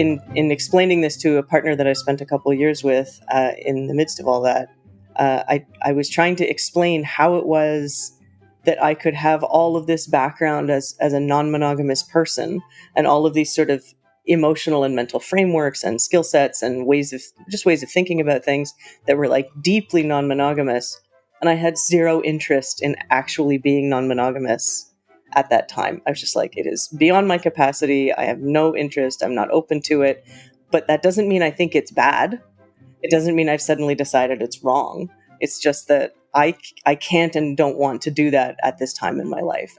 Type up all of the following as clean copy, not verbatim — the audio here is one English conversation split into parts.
in explaining this to a partner that I spent a couple of years with, in the midst of all that, I was trying to explain how it was that I could have all of this background as a non-monogamous person, and all of these sort of emotional and mental frameworks and skill sets and ways of thinking about things that were like deeply non-monogamous. And I had zero interest in actually being non-monogamous at that time. I was just like, it is beyond my capacity. I have no interest. I'm not open to it. But that doesn't mean I think it's bad. It doesn't mean I've suddenly decided it's wrong. It's just that I can't and don't want to do that at this time in my life.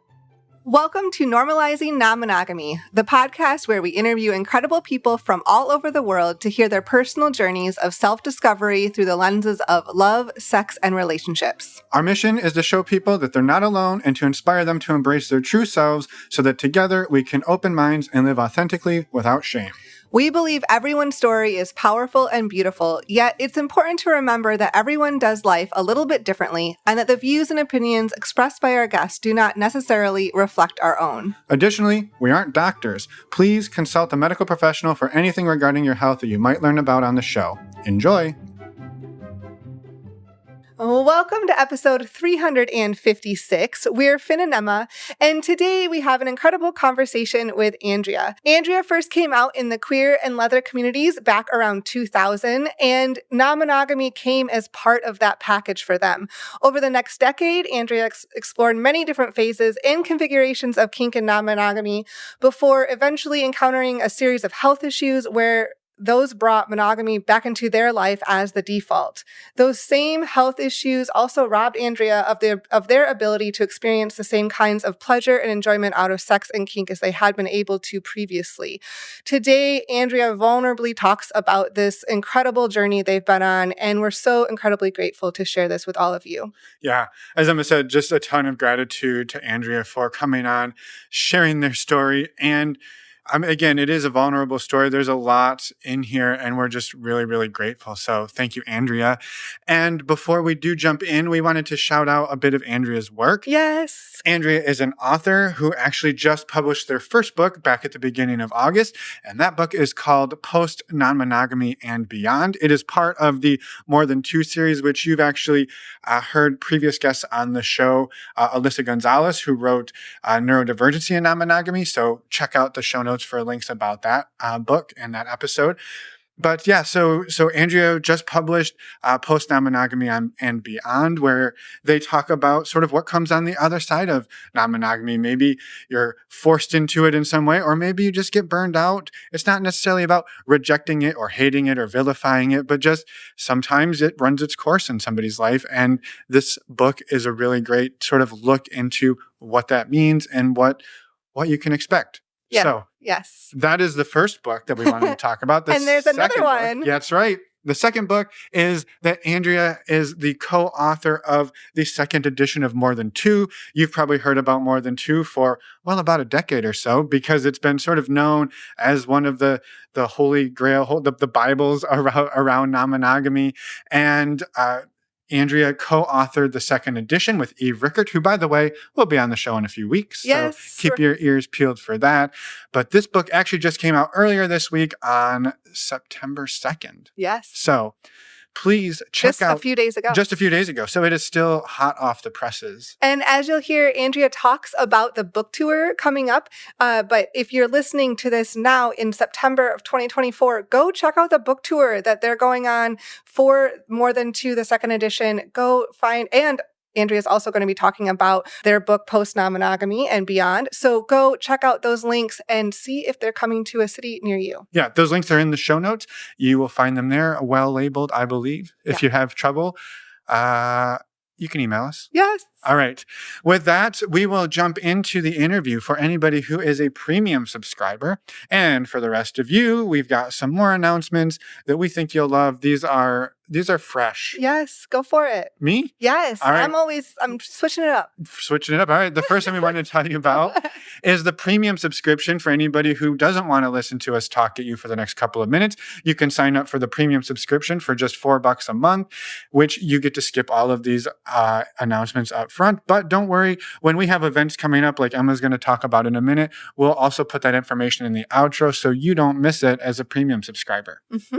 Welcome to Normalizing Non-Monogamy, the podcast where we interview incredible people from all over the world to hear their personal journeys of self-discovery through the lenses of love, sex, and relationships. Our mission is to show people that they're not alone and to inspire them to embrace their true selves so that together we can open minds and live authentically without shame. We believe everyone's story is powerful and beautiful, yet it's important to remember that everyone does life a little bit differently and that the views and opinions expressed by our guests do not necessarily reflect our own. Additionally, we aren't doctors. Please consult a medical professional for anything regarding your health that you might learn about on the show. Enjoy! Welcome to episode 356. We're Finn and Emma, and today we have an incredible conversation with Andrea. Andrea first came out in the queer and leather communities back around 2000, and non-monogamy came as part of that package for them. Over the next decade, Andrea explored many different phases and configurations of kink and non-monogamy before eventually encountering a series of health issues where those brought monogamy back into their life as the default. Those same health issues also robbed Andrea of their ability to experience the same kinds of pleasure and enjoyment out of sex and kink as they had been able to previously. Today, Andrea vulnerably talks about this incredible journey they've been on, and we're so incredibly grateful to share this with all of you. Yeah, as Emma said, just a ton of gratitude to Andrea for coming on, sharing their story, and again, it is a vulnerable story. There's a lot in here, and we're just really, really grateful. So thank you, Andrea. And before we do jump in, we wanted to shout out a bit of Andrea's work. Yes. Andrea is an author who actually just published their first book back at the beginning of August, and that book is called Post Non-Monogamy and Beyond. It is part of the More Than Two series, which you've actually heard previous guests on the show, Alyssa Gonzalez, who wrote Neurodivergency and Non-Monogamy. So check out the show notes for links about that book and that episode. But yeah, so Andrea just published Post Non-Monogamy and Beyond, where they talk about sort of what comes on the other side of non-monogamy. Maybe you're forced into it in some way, or maybe you just get burned out. It's not necessarily about rejecting it or hating it or vilifying it, but just sometimes it runs its course in somebody's life. And this book is a really great sort of look into what that means and what you can expect. Yeah. So yes, that is the first book that we wanted to talk about. And there's another one. Yeah, that's right. The second book is that Andrea is the co-author of the second edition of More Than Two. You've probably heard about More Than Two for, well, about a decade or so, because it's been sort of known as one of the holy grail, the Bibles around non-monogamy. And Andrea co-authored the second edition with Eve Rickert, who, by the way, will be on the show in a few weeks. Yes. So keep your ears peeled for that. But this book actually just came out earlier this week on September 2nd. Yes. So please check out. Just a few days ago. Just a few days ago. So it is still hot off the presses. And as you'll hear, Andrea talks about the book tour coming up. But if you're listening to this now in September of 2024, go check out the book tour that they're going on for More Than Two, the second edition. Go find, and Andrea is also going to be talking about their book, Post Non-Monogamy and Beyond. So go check out those links and see if they're coming to a city near you. Yeah, those links are in the show notes. You will find them there, well labeled, I believe. If you have trouble, you can email us. Yes. All right. With that, we will jump into the interview for anybody who is a premium subscriber. And for the rest of you, we've got some more announcements that we think you'll love. These are fresh. Yes, go for it. Me? Yes. All right. I'm switching it up. Switching it up. All right. The first thing we wanted to tell you about is the premium subscription for anybody who doesn't want to listen to us talk at you for the next couple of minutes. You can sign up for the premium subscription for just $4 a month, which you get to skip all of these announcements up up front. But don't worry, when we have events coming up, like Emma's going to talk about in a minute, we'll also put that information in the outro so you don't miss it as a premium subscriber. Mm-hmm.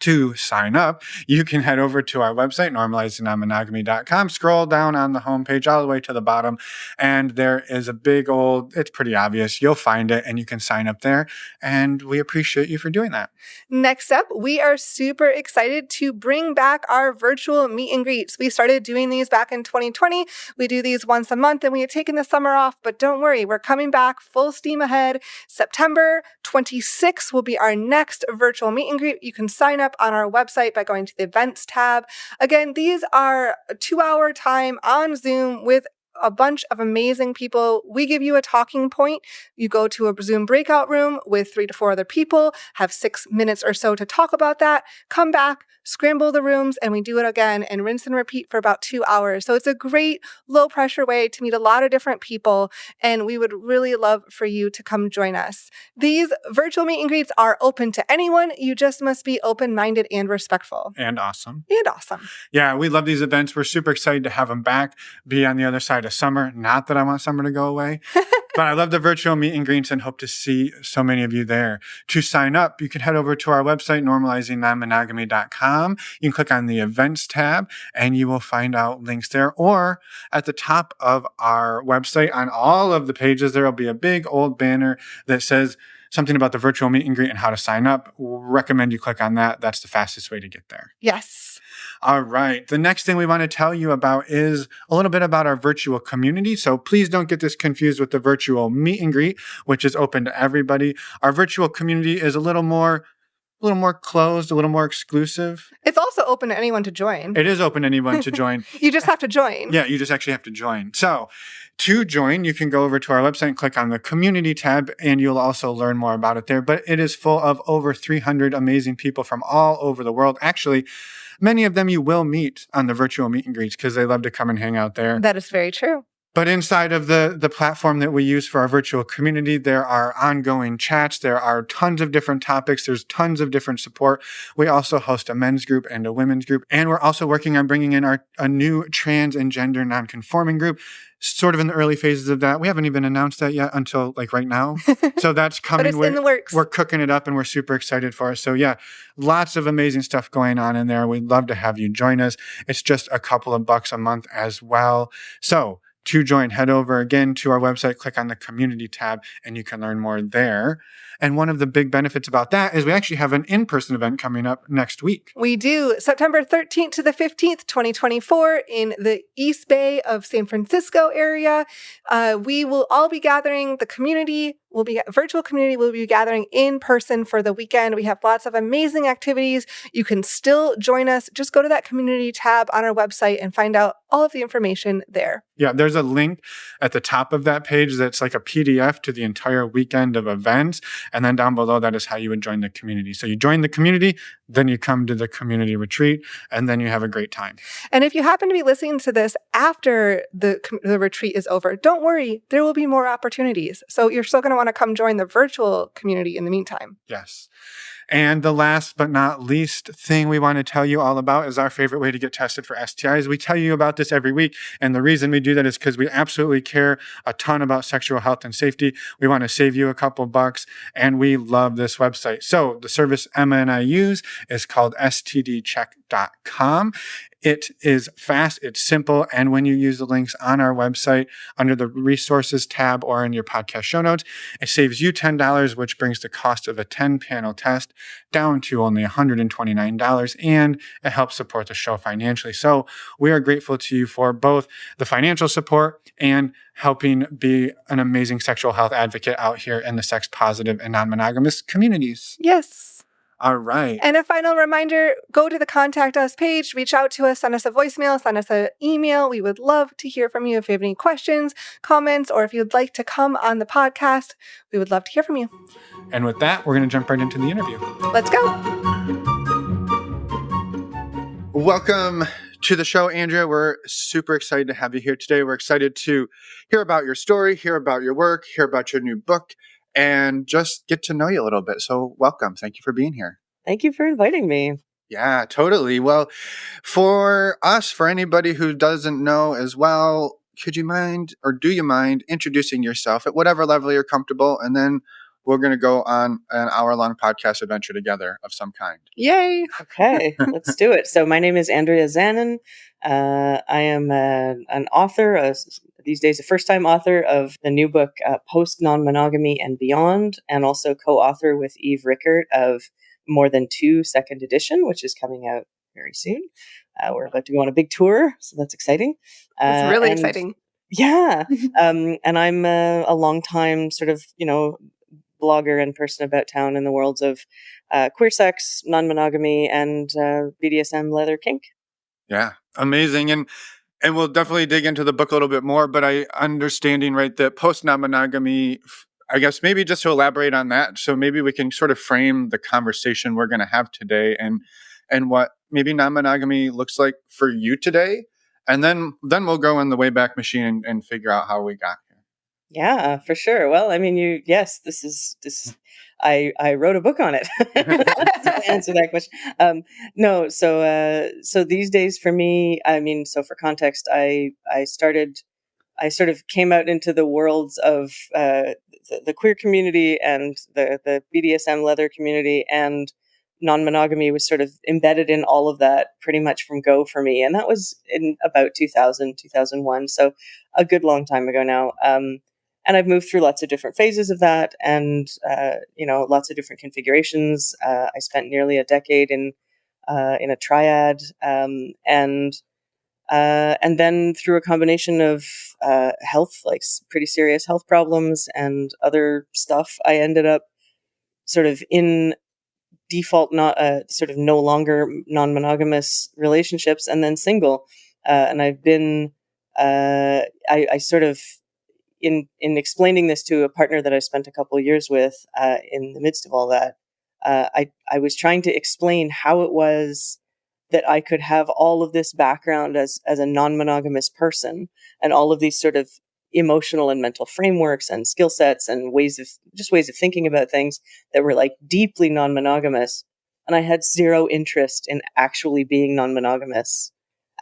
To sign up, you can head over to our website, normalizingnon-monogamy.com, scroll down on the homepage all the way to the bottom, and there is a big old, it's pretty obvious, you'll find it, and you can sign up there, and we appreciate you for doing that. Next up, we are super excited to bring back our virtual meet and greets. We started doing these back in 2020. We do these once a month, and we had taken the summer off, but don't worry, we're coming back full steam ahead. September 26th will be our next virtual meet and greet. You can sign up on our website by going to the events tab. Again, these are a 2-hour time on Zoom with a bunch of amazing people. We give you a talking point. You go to a Zoom breakout room with 3 to 4 other people, have 6 minutes or so to talk about that, come back, scramble the rooms, and we do it again and rinse and repeat for about 2 hours. So it's a great low pressure way to meet a lot of different people, and we would really love for you to come join us. These virtual meet and greets are open to anyone. You just must be open-minded and respectful. And awesome. And awesome. Yeah, we love these events. We're super excited to have them back, be on the other side of summer. Not that I want summer to go away. But I love the virtual meet and greets and hope to see so many of you there. To sign up, you can head over to our website, normalizingnon-monogamy.com. You can click on the events tab and you will find out links there. Or at the top of our website, on all of the pages, there will be a big old banner that says something about the virtual meet and greet and how to sign up. We'll recommend you click on that. That's the fastest way to get there. Yes. All right. The next thing we want to tell you about is a little bit about our virtual community. So please don't get this confused with the virtual meet and greet, which is open to everybody. Our virtual community is a little more closed, a little more exclusive. It's also open to anyone to join. It is open to anyone to join. You just have to join. Yeah, you just actually have to join. So to join, you can go over to our website and click on the community tab, and you'll also learn more about it there. But it is full of over 300 amazing people from all over the world. Actually, many of them you will meet on the virtual meet and greets because they love to come and hang out there. That is very true. But inside of the platform that we use for our virtual community, there are ongoing chats. There are tons of different topics. There's tons of different support. We also host a men's group and a women's group. And we're also working on bringing in a new trans and gender nonconforming group, sort of in the early phases of that. We haven't even announced that yet until like right now. So that's coming. But it's in the works. We're cooking it up and we're super excited for it. So yeah, lots of amazing stuff going on in there. We'd love to have you join us. It's just a couple of bucks a month as well. So to join, head over again to our website, click on the community tab, and you can learn more there. And one of the big benefits about that is we actually have an in-person event coming up next week. We do. September 13th to the 15th, 2024 in the East Bay of San Francisco area. We will all be gathering. The community virtual community will be gathering in person for the weekend. We have lots of amazing activities. You can still join us. Just go to that community tab on our website and find out all of the information there. Yeah, there's a link at the top of that page that's like a PDF to the entire weekend of events. And then down below that is how you would join the community. So you join the community, then you come to the community retreat, and then you have a great time. And if you happen to be listening to this after the retreat is over, don't worry, there will be more opportunities. So you're still going to want to come join the virtual community in the meantime. Yes. And the last but not least thing we want to tell you all about is our favorite way to get tested for STIs. We tell you about this every week. And the reason we do that is because we absolutely care a ton about sexual health and safety. We want to save you a couple bucks, and we love this website. So the service Emma and I use is called stdcheck.com. It is fast, it's simple, and when you use the links on our website under the resources tab or in your podcast show notes, it saves you $10, which brings the cost of a 10-panel test down to only $129, and it helps support the show financially. So we are grateful to you for both the financial support and helping be an amazing sexual health advocate out here in the sex positive and non-monogamous communities. Yes. All right. And a final reminder, go to the Contact Us page, reach out to us, send us a voicemail, send us an email. We would love to hear from you if you have any questions, comments, or if you'd like to come on the podcast. We would love to hear from you. And with that, we're going to jump right into the interview. Let's go. Welcome to the show, Andrea. We're super excited to have you here today. We're excited to hear about your story, hear about your work, hear about your new book, and just get to know you a little bit. So welcome. Thank you for being here. Thank you for inviting me. Yeah, totally. Well, for us, for anybody who doesn't know as well, could you mind or do you mind introducing yourself at whatever level you're comfortable? And then we're going to go on an hour-long podcast adventure together of some kind. Yay! Okay, let's do it. So my name is Andrea Zanin. I am an author, these days a first-time author of the new book, Post Non-Monogamy and Beyond, and also co-author with Eve Rickert of More Than Two Second Edition, which is coming out very soon. We're about to go on a big tour, so that's exciting. It's really and exciting. Yeah, and I'm a long time sort of, blogger and person about town in the worlds of queer sex, non-monogamy, and BDSM, leather, kink. Yeah, amazing. And we'll definitely dig into the book a little bit more, but I understanding right that post non-monogamy, I guess maybe just to elaborate on that. So maybe we can sort of frame the conversation we're going to have today and what maybe non-monogamy looks like for you today. And then we'll go in the Wayback Machine and figure out how we got here. Yeah, for sure. Well, I mean, yes, this. I wrote a book on it to answer that question. No, so these days for me, I mean, so for context, I sort of came out into the worlds of the queer community and the BDSM leather community, and non-monogamy was sort of embedded in all of that pretty much from go for me. And that was in about 2000, 2001. So a good long time ago now. And I've moved through lots of different phases of that and, lots of different configurations. I spent nearly a decade in a triad. And then through a combination of health, like pretty serious health problems and other stuff, I ended up sort of in default, not sort of no longer non-monogamous relationships, and then single. And I've been, I sort of, in explaining this to a partner that I spent a couple of years with, in the midst of all that, I was trying to explain how it was that I could have all of this background as a non-monogamous person, and all of these sort of emotional and mental frameworks and skill sets and ways of thinking about things that were like deeply non-monogamous. And I had zero interest in actually being non-monogamous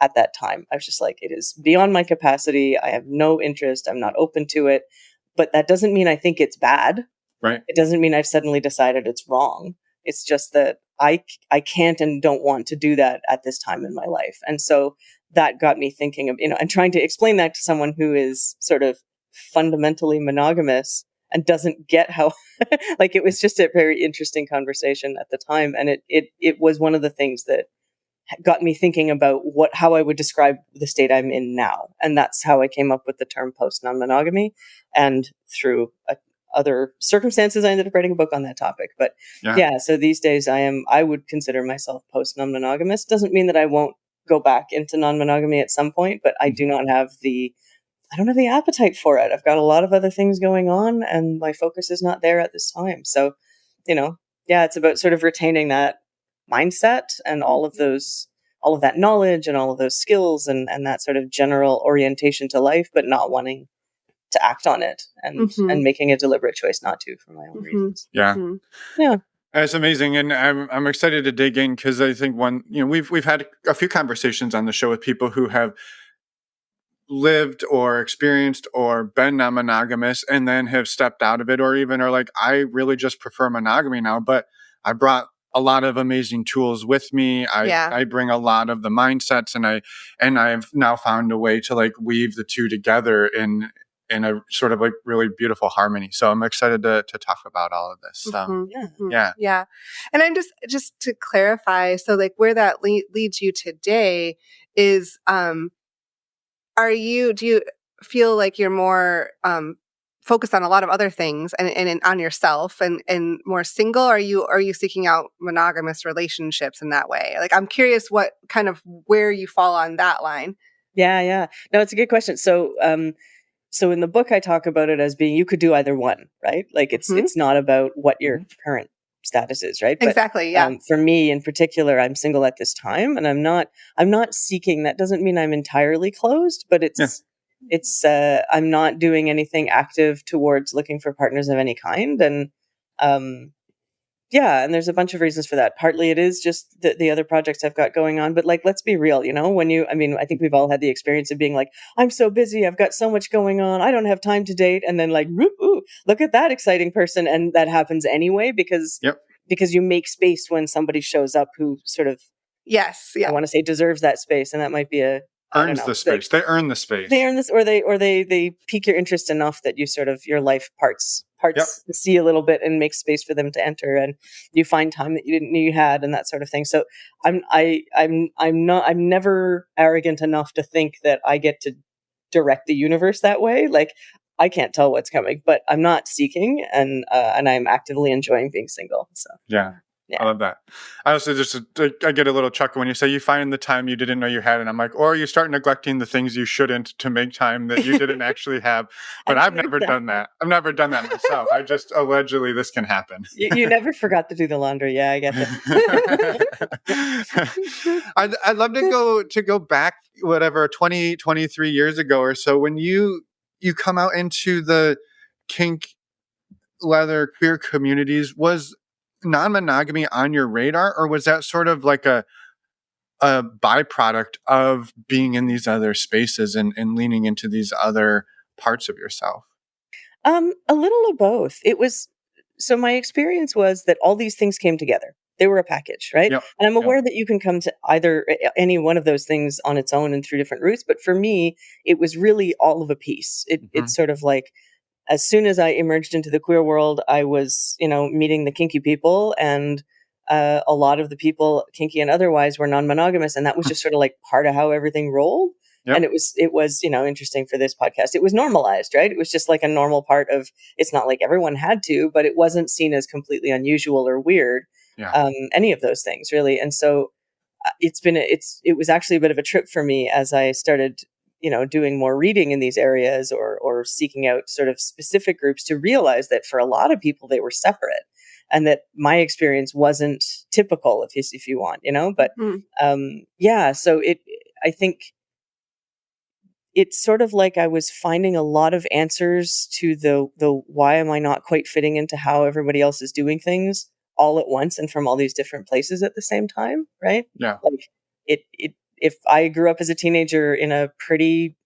at that time. I was just like, it is beyond my capacity. I have no interest. I'm not open to it. But that doesn't mean I think it's bad. Right. It doesn't mean I've suddenly decided it's wrong. It's just that I can't and don't want to do that at this time in my life. And so that got me thinking of, and trying to explain that to someone who is sort of fundamentally monogamous and doesn't get how, like, it was just a very interesting conversation at the time. And it was one of the things that got me thinking about how I would describe the state I'm in now. And that's how I came up with the term post non-monogamy. And through other circumstances, I ended up writing a book on that topic. But yeah, so these days I would consider myself post non-monogamous. Doesn't mean that I won't go back into non-monogamy at some point, but I don't have the appetite for it. I've got a lot of other things going on and my focus is not there at this time. So, it's about sort of retaining that mindset and all of that knowledge and all of those skills and that sort of general orientation to life, but not wanting to act on it and making a deliberate choice not to for my own reasons. Yeah. Yeah. That's amazing, and I'm excited to dig in because I think we've had a few conversations on the show with people who have lived or experienced or been non-monogamous and then have stepped out of it, or even are like, I really just prefer monogamy now, but I brought a lot of amazing tools with me. I bring a lot of the mindsets, and I've now found a way to like weave the two together in a sort of like really beautiful harmony. So I'm excited to talk about all of this. So yeah. And I'm just to clarify, so like where that leads you today is, do you feel like you're more focused on a lot of other things and on yourself and more single? Are you seeking out monogamous relationships in that way? Like, I'm curious what kind of where you fall on that line. Yeah. No, it's a good question. So, so in the book, I talk about it as being, you could do either one, right? Like it's not about what your current status is, right? But, exactly. Yeah. For me in particular, I'm single at this time, and I'm not seeking. That doesn't mean I'm entirely closed, but I'm not doing anything active towards looking for partners of any kind. And, Yeah, and there's a bunch of reasons for that. Partly it is just the other projects I've got going on, but like, let's be real, I think we've all had the experience of being like, I'm so busy, I've got so much going on, I don't have time to date, and then like, ooh, look at that exciting person, and that happens anyway Yep. because you make space when somebody shows up who sort of, Yes. I Yeah. want to say, deserves that space, and that might be I don't Earns know, the space. They earn the space. they earn this, or they pique your interest enough that you sort of, your life parts Yep. see a little bit and make space for them to enter, and you find time that you didn't know you had, and that sort of thing. So I'm never arrogant enough to think that I get to direct the universe that way. Like, I can't tell what's coming, but I'm not seeking, and I'm actively enjoying being single. So Yeah. yeah. I love that. I also I get a little chuckle when you say you find the time you didn't know you had, and I'm like, or you start neglecting the things you shouldn't to make time that you didn't actually have. But I've never done that. I've never done that myself. I just allegedly this can happen. You never forgot to do the laundry. Yeah, I get that. I'd love to go back, whatever, 20, 23 years ago or so, when you come out into the kink, leather, queer communities. Was non-monogamy on your radar, or was that sort of like a byproduct of being in these other spaces and leaning into these other parts of yourself? A little of both. It was, so my experience was that all these things came together. They were a package, right? Yep. And I'm Yep. aware that you can come to either any one of those things on its own and through different routes. But for me, it was really all of a piece. It's sort of like, as soon as I emerged into the queer world, I was, meeting the kinky people, and a lot of the people, kinky and otherwise, were non-monogamous, and that was just sort of like part of how everything rolled. Yep. And it was, interesting for this podcast. It was normalized, right? It was just like a normal part of. It's not like everyone had to, but it wasn't seen as completely unusual or weird. Yeah. Any of those things, really. And so it was actually a bit of a trip for me as I started, doing more reading in these areas, or seeking out sort of specific groups, to realize that for a lot of people they were separate, and that my experience wasn't typical, if you want, but so I think it's sort of like I was finding a lot of answers to the why am I not quite fitting into how everybody else is doing things all at once and from all these different places at the same time, right? Yeah. Like if I grew up as a teenager in a pretty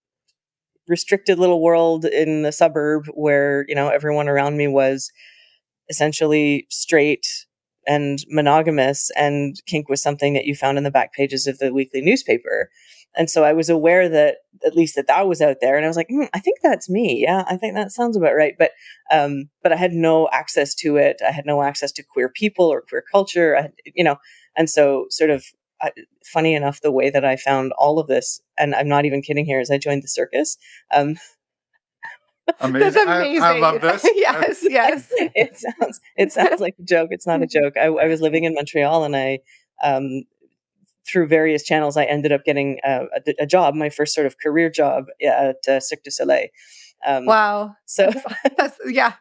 restricted little world in the suburb where, everyone around me was essentially straight and monogamous, and kink was something that you found in the back pages of the weekly newspaper. And so I was aware that at least that was out there, and I was like, I think that's me. Yeah, I think that sounds about right. But I had no access to it. I had no access to queer people or queer culture. And so sort of funny enough, the way that I found all of this, and I'm not even kidding here, is I joined the circus. Amazing. That's amazing. I love this. Yes. It sounds like a joke. It's not a joke. I was living in Montreal, and I, through various channels, I ended up getting a job, my first sort of career job at Cirque du Soleil. Wow. So yeah.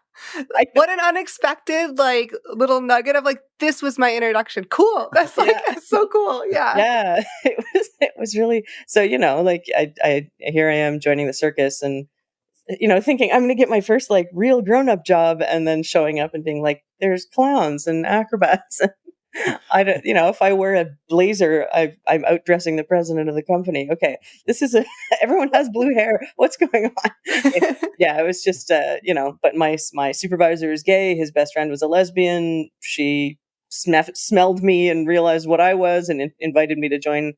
What an unexpected little nugget of this was my introduction. Cool. That's that's so cool. Yeah. Yeah. It was really, so, I here I am joining the circus, and thinking I'm going to get my first real grown-up job, and then showing up and being like, there's clowns and acrobats. I don't, if I wear a blazer, I'm outdressing the president of the company. Okay, this is everyone has blue hair. What's going on? It was just, but my supervisor is gay. His best friend was a lesbian. She smelled me and realized what I was, and invited me to join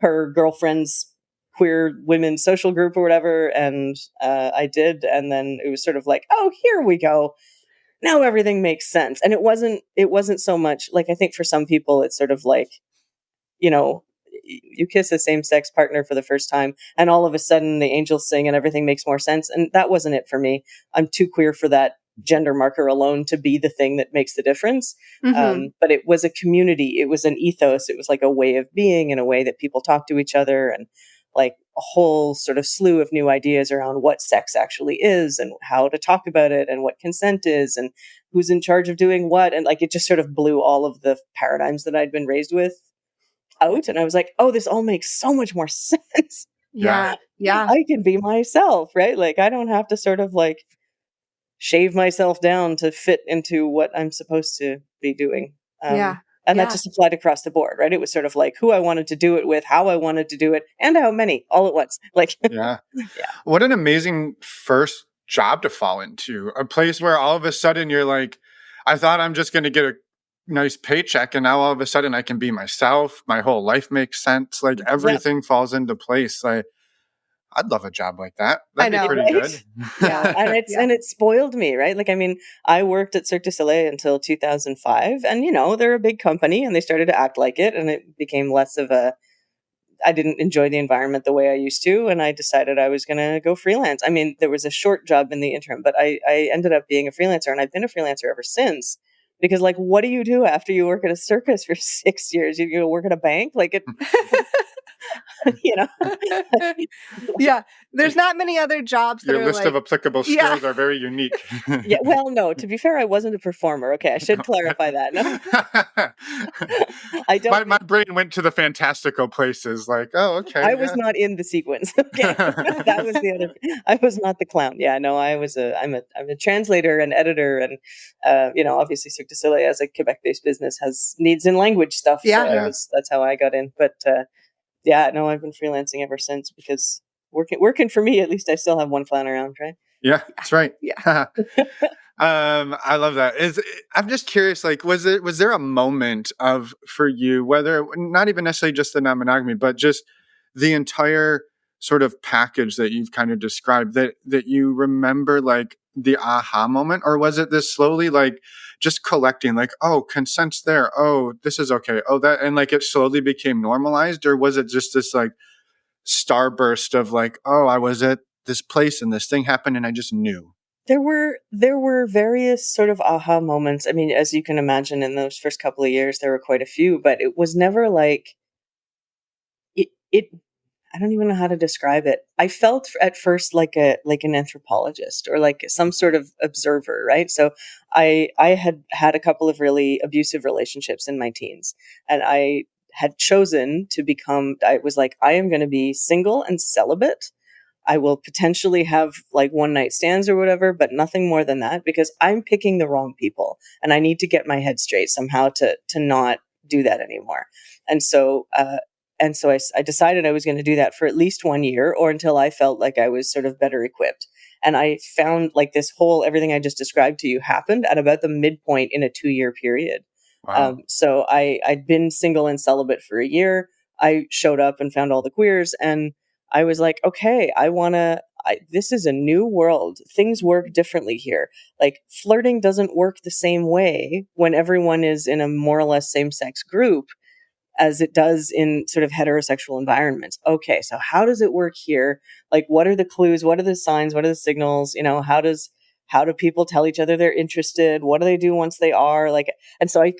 her girlfriend's queer women social group or whatever. And I did. And then it was sort of like, oh, here we go. Now everything makes sense. And it wasn't so much like, I think for some people, it's sort of like, you kiss a same-sex partner for the first time, and all of a sudden the angels sing and everything makes more sense. And that wasn't it for me. I'm too queer for that gender marker alone to be the thing that makes the difference. But it was a community. It was an ethos. It was like a way of being, and a way that people talk to each other, and like a whole sort of slew of new ideas around what sex actually is, and how to talk about it, and what consent is, and who's in charge of doing what. And it just sort of blew all of the paradigms that I'd been raised with out. And I was like, oh, this all makes so much more sense. Yeah. I can be myself, right? I don't have to sort of shave myself down to fit into what I'm supposed to be doing. Yeah. And that just applied across the board, right? It was sort of like who I wanted to do it with, how I wanted to do it, and how many all at once. Like, Yeah. yeah. What an amazing first job to fall into. A place where all of a sudden you're like, I thought I'm just going to get a nice paycheck, and now all of a sudden I can be myself. My whole life makes sense. Like Yeah. everything falls into place. Like I'd love a job like that. I That'd be know, pretty Right? good. Yeah, and it spoiled me, right? Like, I mean, I worked at Cirque du Soleil until 2005, and they're a big company, and they started to act like it, and it became less of a. I didn't enjoy the environment the way I used to, and I decided I was going to go freelance. I mean, there was a short job in the interim, but I ended up being a freelancer, and I've been a freelancer ever since. Because, like, what do you do after you work at a circus for 6 years? You work at a bank, like it, you know. Yeah. There's not many other jobs that Your are list of like, applicable yeah. skills are very unique. Yeah, well, no, to be fair, I wasn't a performer. Okay, I should clarify that. No, I don't. My brain went to the fantastical places. Like, oh, okay, I was not in the sequence. Okay, that was the other. I was not the clown. Yeah, no, I was a. I'm a translator and editor, and obviously Cirque du Soleil as a Quebec-based business has needs in language stuff. Yeah. So Yeah. that's how I got in. But yeah, no, I've been freelancing ever since because working for me, at least I still have one flying around, right? Yeah, that's right. Yeah. I love that. I'm just curious, like, was there a moment for you, whether not even necessarily just the non-monogamy, but just the entire sort of package that you've kind of described that you remember like the aha moment, or was it this slowly like just collecting like, oh, consent's there, oh, this is okay, oh, that, and like it slowly became normalized, or was it just this like starburst of like, oh, I was at this place and this thing happened and I just knew? There were various sort of aha moments. I mean, as you can imagine, in those first couple of years, there were quite a few, but it was never like it. I don't even know how to describe it. I felt at first like an anthropologist or like some sort of observer, right? So I had a couple of really abusive relationships in my teens, and I had chosen to become. I was like, I am going to be single and celibate. I will potentially have like one night stands or whatever, but nothing more than that because I'm picking the wrong people and I need to get my head straight somehow to not do that anymore. And so, I decided I was going to do that for at least 1 year or until I felt like I was sort of better equipped. And I found like this whole, everything I just described to you happened at about the midpoint in a 2-year period. Wow. So I'd been single and celibate for a year. I showed up and found all the queers and I was like, okay, this is a new world. Things work differently here. Like flirting doesn't work the same way when everyone is in a more or less same-sex group as it does in sort of heterosexual environments. Okay, so how does it work here? Like, what are the clues? What are the signs? What are the signals? How do people tell each other they're interested? What do they do once they are? Like, and so I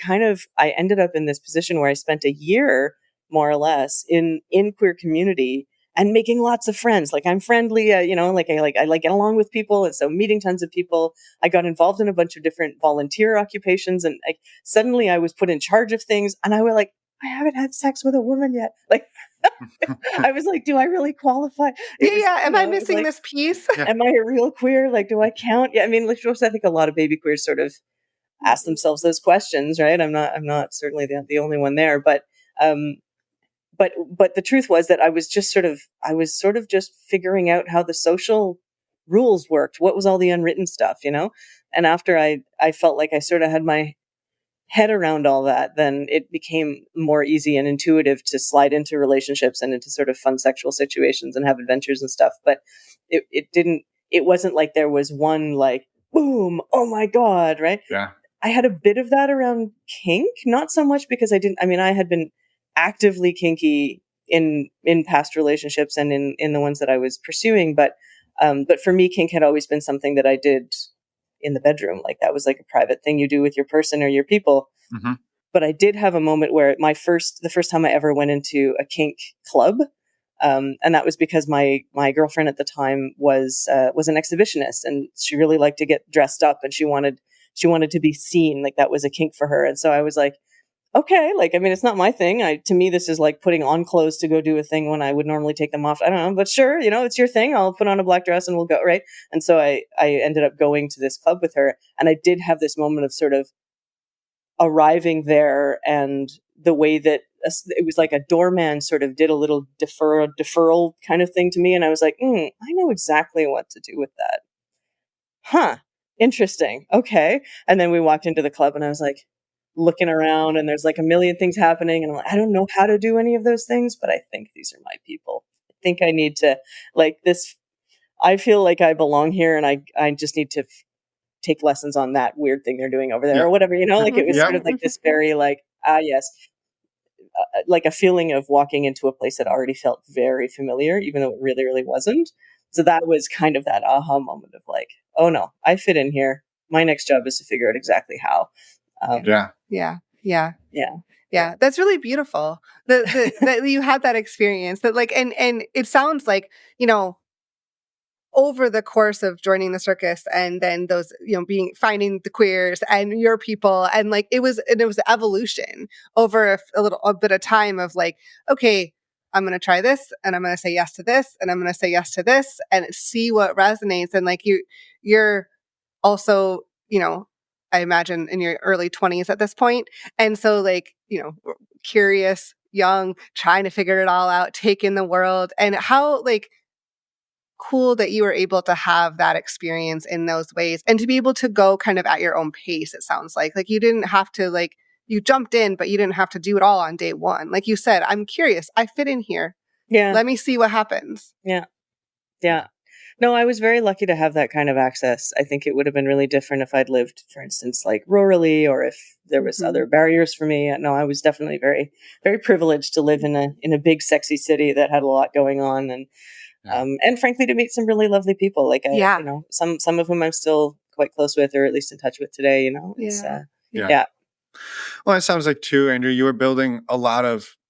ended up in this position where I spent a year more or less in queer community and making lots of friends. Like I'm friendly, I like get along with people, and so meeting tons of people. I got involved in a bunch of different volunteer occupations, and like suddenly I was put in charge of things, and I was like, I haven't had sex with a woman yet. Like I was like, do I really qualify? Am I missing this piece? Yeah. Am I a real queer? Like, do I count? Yeah, I mean, like, I think a lot of baby queers sort of ask themselves those questions, right? I'm not certainly the only one there, um, but the truth was that I was sort of just figuring out how the social rules worked. What was all the unwritten stuff, And after I felt like I sort of had my head around all that, then it became more easy and intuitive to slide into relationships and into sort of fun sexual situations and have adventures and stuff. But it wasn't like there was one like, boom, oh my God, right? Yeah. I had a bit of that around kink, not so much because I had been actively kinky in past relationships and in the ones that I was pursuing. But for me, kink had always been something that I did in the bedroom. Like that was like a private thing you do with your person or your people. Mm-hmm. But I did have a moment where the first time I ever went into a kink club, and that was because my girlfriend at the time was an exhibitionist, and she really liked to get dressed up, and she wanted to be seen. Like that was a kink for her, and so I was like, okay, like I mean, it's not my thing. To me, this is like putting on clothes to go do a thing when I would normally take them off. I don't know, but sure, it's your thing. I'll put on a black dress and we'll go, right? And so I ended up going to this club with her, and I did have this moment of sort of arriving there and the way that it was like a doorman sort of did a little deferral kind of thing to me. And I was like, I know exactly what to do with that. Huh. Interesting. Okay. And then we walked into the club and I was like looking around and there's like a million things happening. And I'm like, I don't know how to do any of those things, but I think these are my people. I think I need to like this. I feel like I belong here and I just need to take lessons on that weird thing they're doing over there or whatever, like it was sort of like this very like, yes, like a feeling of walking into a place that already felt very familiar, even though it really, really wasn't. So that was kind of that aha moment of like, oh no, I fit in here. My next job is to figure out exactly how. Yeah. That's really beautiful that you had that experience that like, and it sounds like, over the course of joining the circus and then those, finding the queers and your people and like it was evolution over a bit of time of like, okay, I'm going to try this and I'm going to say yes to this and I'm going to say yes to this and see what resonates. And like you're also, I imagine in your early 20s at this point. And so like, curious, young, trying to figure it all out, take in the world and how like cool that you were able to have that experience in those ways and to be able to go kind of at your own pace. It sounds like you didn't have to like, you jumped in, but you didn't have to do it all on day one. Like you said, I'm curious. I fit in here. Yeah. Let me see what happens. Yeah. Yeah. No, I was very lucky to have that kind of access. I think it would have been really different if I'd lived, for instance, like rurally or if there was other barriers for me. No, I was definitely very, very privileged to live in a big, sexy city that had a lot going on and frankly, to meet some really lovely people. Like, some of whom I'm still quite close with, or at least in touch with today, it's, yeah. Well, it sounds like too, Andrew, you were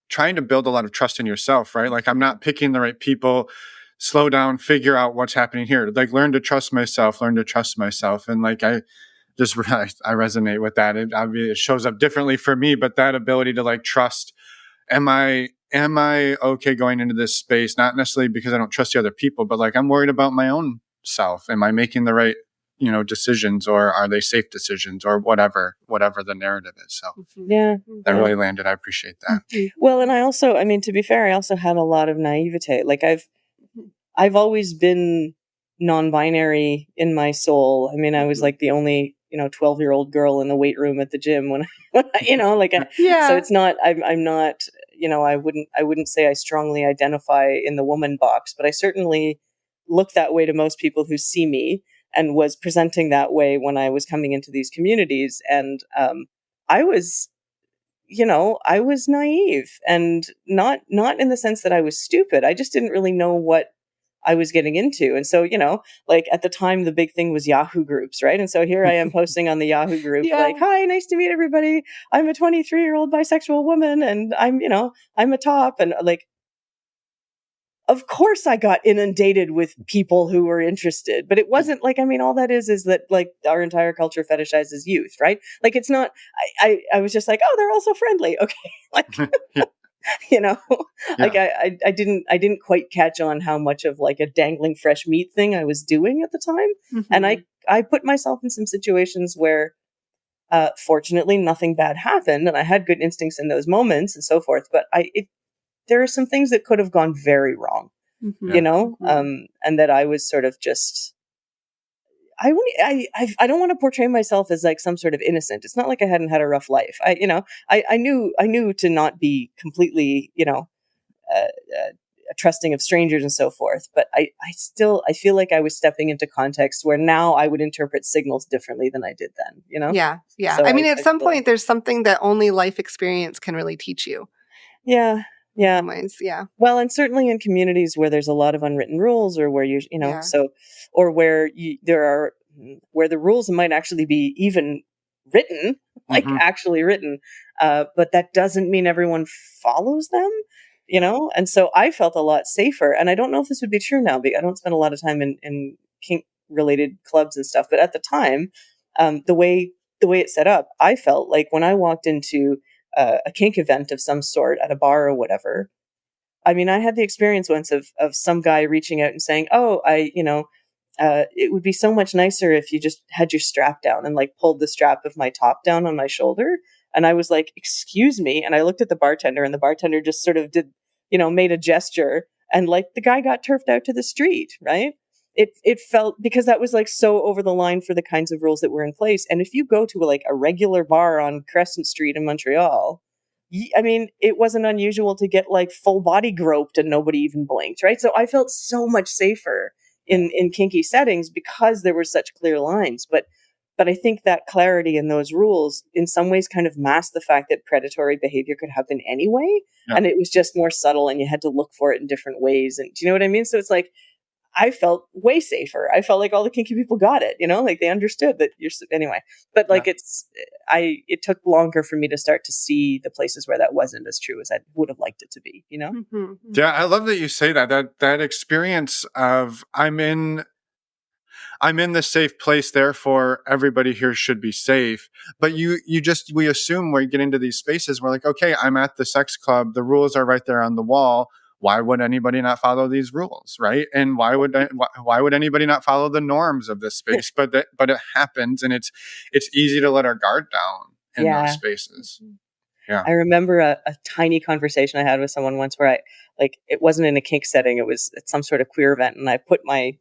trying to build a lot of trust in yourself, right? Like I'm not picking the right people, slow down, figure out what's happening here. Like learn to trust myself. And like, I just realized I resonate with that. It shows up differently for me, but that ability to like trust, am I okay going into this space? Not necessarily because I don't trust the other people, but like I'm worried about my own self. Am I making the right, decisions, or are they safe decisions, or whatever the narrative is? So that really landed. I appreciate that. Well, and I also, to be fair, I also had a lot of naivete. Like I've always been non-binary in my soul. I was like the only 12-year-old girl in the weight room at the gym when so it's not, I'm not, I wouldn't say I strongly identify in the woman box, but I certainly look that way to most people who see me and was presenting that way when I was coming into these communities. And I was, I was naive and not in the sense that I was stupid. I just didn't really know what I was getting into. And so, like at the time, the big thing was Yahoo groups, right? And so here I am posting on the Yahoo group, like, hi, nice to meet everybody. I'm a 23-year-old bisexual woman and I'm a top. And like, of course I got inundated with people who were interested, but it wasn't like, all that is that like our entire culture fetishizes youth, right? Like it's not, I was just like, oh, they're also friendly. Okay. Like, like I didn't quite catch on how much of like a dangling fresh meat thing I was doing at the time. And I put myself in some situations where, fortunately nothing bad happened and I had good instincts in those moments and so forth. But there are some things that could have gone very wrong, and that I was sort of just, I don't want to portray myself as like some sort of innocent. It's not like I hadn't had a rough life. I knew to not be completely, trusting of strangers and so forth. But I feel like I was stepping into context where now I would interpret signals differently than I did then, Yeah. Yeah. So at some point there's something that only life experience can really teach you. Yeah. Yeah. Ways, yeah. Well, and certainly in communities where there's a lot of unwritten rules or where or where where the rules might actually be even written, like actually written, but that doesn't mean everyone follows them, And so I felt a lot safer. And I don't know if this would be true now, because I don't spend a lot of time in kink related clubs and stuff. But at the time, the way it's set up, I felt like when I walked into a kink event of some sort at a bar or whatever, I had the experience once of some guy reaching out and saying, oh, I it would be so much nicer if you just had your strap down and like pulled the strap of my top down on my shoulder. And I was like, excuse me. And I looked at the bartender, and the bartender just sort of did, made a gesture, and like the guy got turfed out to the street, right? It felt, because that was like so over the line for the kinds of rules that were in place. And if you go to like a regular bar on Crescent Street in Montreal, I mean, it wasn't unusual to get like full body groped and nobody even blinked, right? So I felt so much safer in kinky settings because there were such clear lines. But I think that clarity in those rules in some ways kind of masked the fact that predatory behavior could happen anyway. Yeah. And it was just more subtle, and you had to look for it in different ways. And do you know what I mean? So it's like, I felt way safer. I felt like all the kinky people got it, like they understood that anyway. But like it took longer for me to start to see the places where that wasn't as true as I would have liked it to be, Mm-hmm. Yeah, I love that you say that experience of I'm in the safe place, therefore everybody here should be safe. But we assume when we get into these spaces, we're like, okay, I'm at the sex club. The rules are right there on the wall. Why would anybody not follow these rules, right? And why would anybody not follow the norms of this space? But it happens, and it's easy to let our guard down in those spaces. Yeah, I remember a tiny conversation I had with someone once where it wasn't in a kink setting; it was at some sort of queer event, and I put my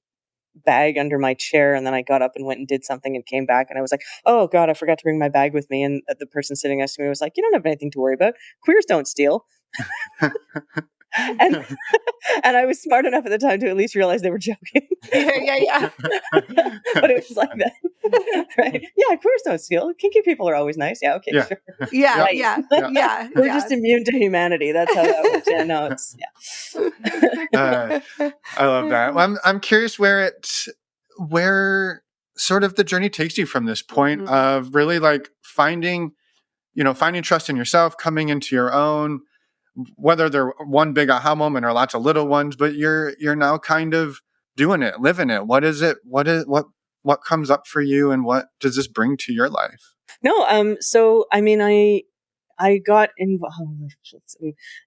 bag under my chair, and then I got up and went and did something and came back, and I was like, oh God, I forgot to bring my bag with me. And the person sitting next to me was like, you don't have anything to worry about. Queers don't steal. and I was smart enough at the time to at least realize they were joking. Yeah. But it was like that, right? Yeah, queers don't steal. Kinky people are always nice. Yeah, okay, sure. Yeah, right. Yeah. We're just immune to humanity. That's how that works. Yeah, no, it's I love that. Well, I'm curious where sort of the journey takes you from this point of really like finding trust in yourself, coming into your own, whether they're one big aha moment or lots of little ones, but you're now kind of doing it, living it. What is it? What comes up for you, and what does this bring to your life? No, so I mean, I got involved.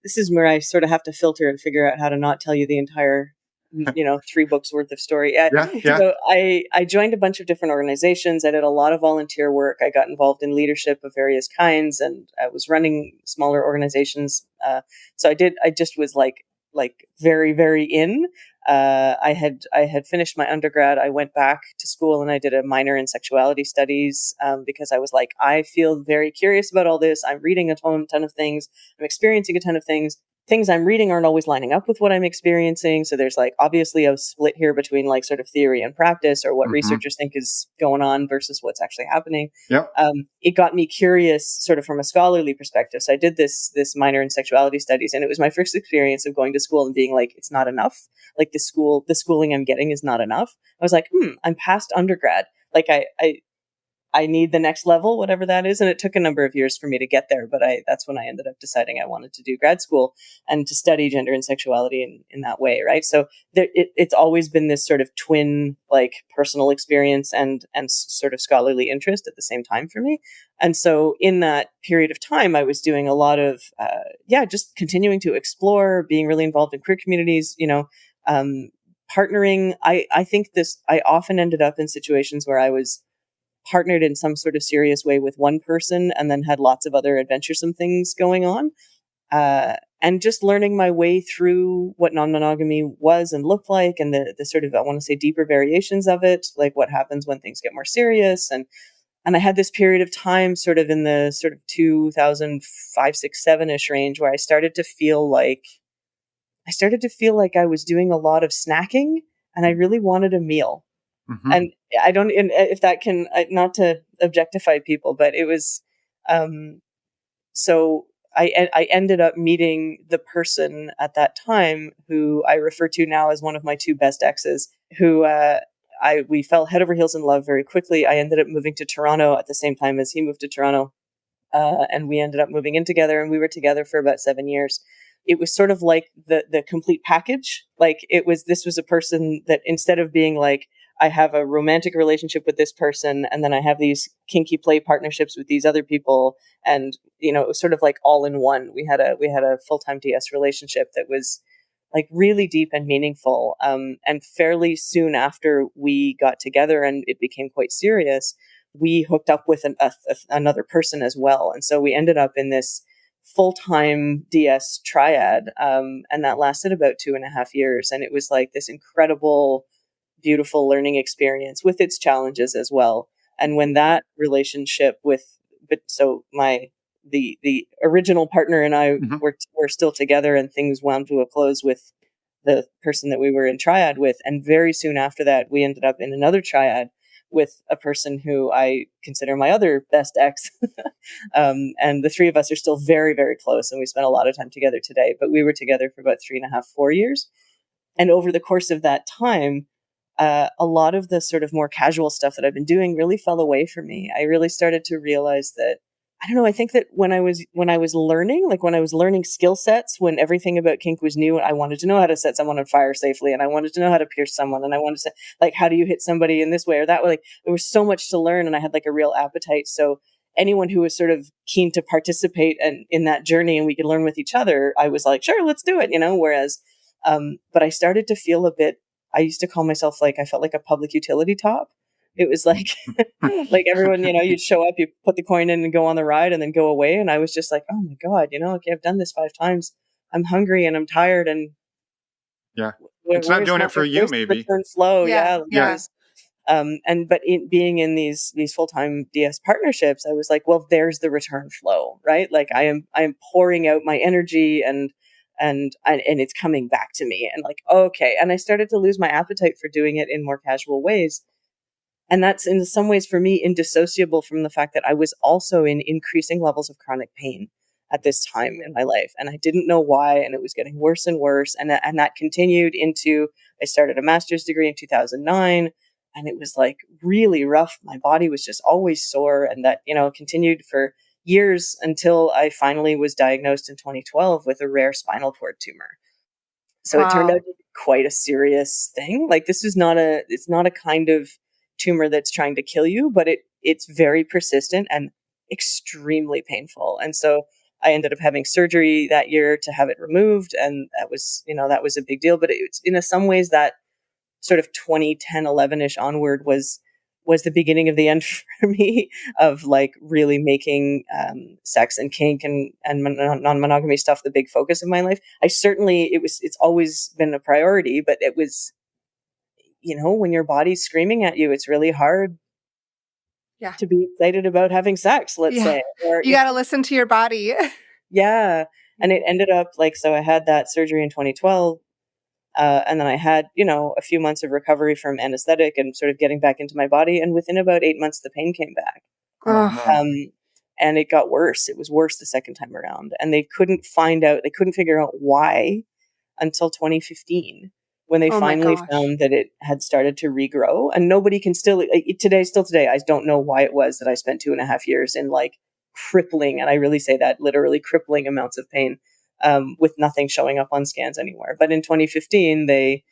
This is where I sort of have to filter and figure out how to not tell you the entire 3 books worth of story. Yeah. So I joined a bunch of different organizations. I did a lot of volunteer work. I got involved in leadership of various kinds, and I was running smaller organizations. So I just was like very, very in. I had finished my undergrad. I went back to school and I did a minor in sexuality studies because I was like, I feel very curious about all this. I'm reading a ton of things. I'm experiencing a ton of things. Things I'm reading aren't always lining up with what I'm experiencing. So there's like obviously a split here between like sort of theory and practice, or what researchers think is going on versus what's actually happening. Yep. It got me curious sort of from a scholarly perspective. So I did this minor in sexuality studies, and it was my first experience of going to school and being like, it's not enough. Like the schooling I'm getting is not enough. I was like, I'm past undergrad. Like I need the next level, whatever that is. And it took a number of years for me to get there. But that's when I ended up deciding I wanted to do grad school and to study gender and sexuality in that way. Right. So it's always been this sort of twin, like personal experience and sort of scholarly interest at the same time for me. And so in that period of time, I was doing a lot of, just continuing to explore, being really involved in queer communities, partnering. I think I often ended up in situations where I was partnered in some sort of serious way with one person and then had lots of other adventuresome things going on. And just learning my way through what non-monogamy was and looked like, and the sort of, I want to say, deeper variations of it, like what happens when things get more serious. And I had this period of time sort of in the sort of 2005, 6, 7-ish range where I started to feel like I was doing a lot of snacking and I really wanted a meal. Mm-hmm. And I don't, if that can, not to objectify people, but it was, so I ended up meeting the person at that time who I refer to now as one of my 2 best exes, who, we fell head over heels in love very quickly. I ended up moving to Toronto at the same time as he moved to Toronto. And we ended up moving in together, and we were together for about 7 years. It was sort of like the complete package. Like this was a person that instead of being like, I have a romantic relationship with this person, and then I have these kinky play partnerships with these other people, and it was sort of like all in one. We had a full-time DS relationship that was like really deep and meaningful. And fairly soon after we got together and it became quite serious, we hooked up with another person as well. And so we ended up in this full-time DS triad. And that lasted about 2.5 years. And it was like this incredible, beautiful learning experience with its challenges as well. And when that relationship the original partner and I were still together, and things wound to a close with the person that we were in triad with. And very soon after that, we ended up in another triad with a person who I consider my other best ex. And the three of us are still very, very close, and we spent a lot of time together today. But we were together for about 3.5, 4 years. And over the course of that time, a lot of the sort of more casual stuff that I've been doing really fell away from me. I really started to realize that, I don't know, I think that when I was learning skill sets, when everything about kink was new, I wanted to know how to set someone on fire safely, and I wanted to know how to pierce someone, and I wanted to, like, how do you hit somebody in this way or that way? Like, there was so much to learn, and I had like a real appetite. So anyone who was sort of keen to participate and in that journey and we could learn with each other, I was like, sure, let's do it, whereas, but I started to feel a bit, I used to call myself, like, I felt like a public utility top. It was like, like everyone, you'd show up, you put the coin in and go on the ride and then go away. And I was just like, oh my God, okay, I've done this 5 times. I'm hungry and I'm tired. And yeah, it's not doing it for you, maybe. Return flow. Yeah. But being in these full-time DS partnerships, I was like, well, there's the return flow, right? Like I am pouring out my energy and it's coming back to me, and like, okay. And I started to lose my appetite for doing it in more casual ways. And that's in some ways for me indissociable from the fact that I was also in increasing levels of chronic pain at this time in my life. And I didn't know why. And it was getting worse and worse. And that continued into, I started a master's degree in 2009. And it was like really rough. My body was just always sore. And that, continued for years until I finally was diagnosed in 2012 with a rare spinal cord tumor. So It turned out to be quite a serious thing. Like, it's not a kind of tumor that's trying to kill you, but it's very persistent and extremely painful. And so I ended up having surgery that year to have it removed. And that was a big deal. But it's, in some ways, that sort of 2010, 11-ish onward was the beginning of the end for me of like really making sex and kink and non-monogamy stuff the big focus of my life. It's always been a priority, but it was, when your body's screaming at you, it's really hard to be excited about having sex, let's say. Or you got to listen to your body. Yeah. And it ended up like, so I had that surgery in 2012. And then I had, a few months of recovery from anesthetic and sort of getting back into my body. And within about 8 months, the pain came back. And it got worse. It was worse the second time around. And they couldn't figure out why until 2015, when they finally found that it had started to regrow. And nobody can still today, I don't know why it was that I spent 2.5 years in like crippling, and I really say that literally, crippling amounts of pain, with nothing showing up on scans anywhere. But in 2015, they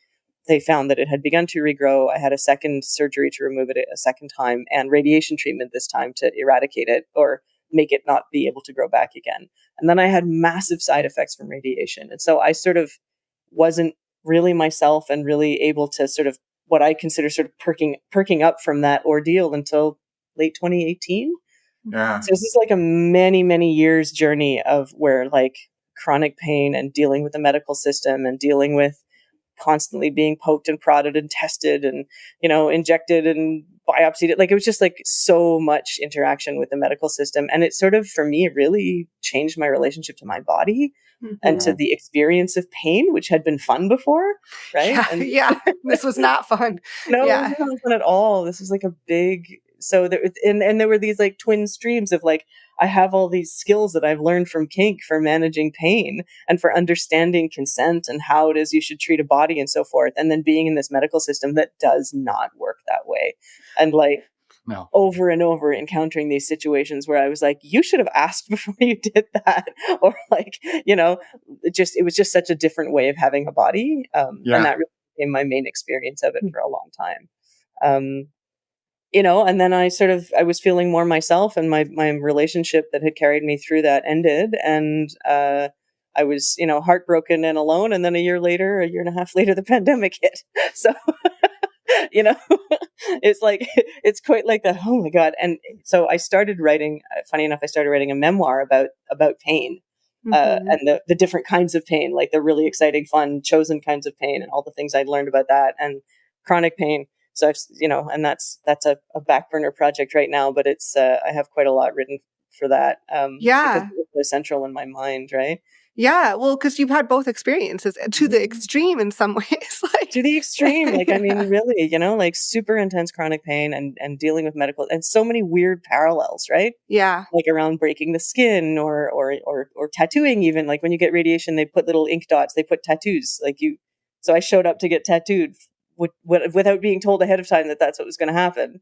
found that it had begun to regrow. I had a second surgery to remove it a second time, and radiation treatment this time to eradicate it or make it not be able to grow back again. And then I had massive side effects from radiation. And so I sort of wasn't really myself and really able to sort of what I consider sort of perking up from that ordeal until late 2018. Yeah. So this is like a many, many years journey of where like chronic pain and dealing with the medical system and dealing with constantly being poked and prodded and tested and, injected and biopsied. Like, it was just like so much interaction with the medical system. And it sort of, for me, really changed my relationship to my body and to the experience of pain, which had been fun before. Right. Yeah. This was not fun. No, it was not fun at all. This was like a big, so there, and there were these like twin streams of like, I have all these skills that I've learned from kink for managing pain and for understanding consent and how it is you should treat a body and so forth. And then being in this medical system that does not work that way. And like, over and over encountering these situations where I was like, you should have asked before you did that. Or like, it was just such a different way of having a body. And that really became my main experience of it for a long time. And then I was feeling more myself, and my relationship that had carried me through that ended. And I was, heartbroken and alone. And then a year and a half later, the pandemic hit. So, you know, it's like, it's quite like that. Oh my God. And so I started writing, funny enough, I started writing a memoir about pain. And the different kinds of pain, like the really exciting, fun, chosen kinds of pain, and all the things I'd learned about that, and chronic pain. So I've, and that's a back burner project right now, but it's I have quite a lot written for that. Because it's central in my mind, right? Yeah, well, because you've had both experiences to the extreme in some ways. Like, to the extreme, like, I mean, really, like super intense chronic pain and dealing with medical, and so many weird parallels, right? Yeah. Like around breaking the skin or tattooing, even like when you get radiation, they put little ink dots, they put tattoos like you. So I showed up to get tattooed without being told ahead of time that that's what was going to happen,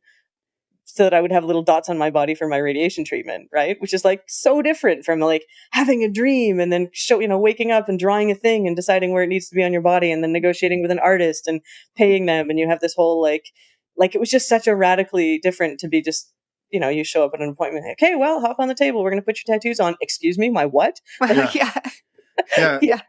so that I would have little dots on my body for my radiation treatment, right? Which is like so different from like having a dream and then waking up and drawing a thing and deciding where it needs to be on your body and then negotiating with an artist and paying them. And you have this whole like it was just such a radically different to be just, you show up at an appointment. Okay, well, hop on the table. We're going to put your tattoos on. Excuse me, my what? Yeah.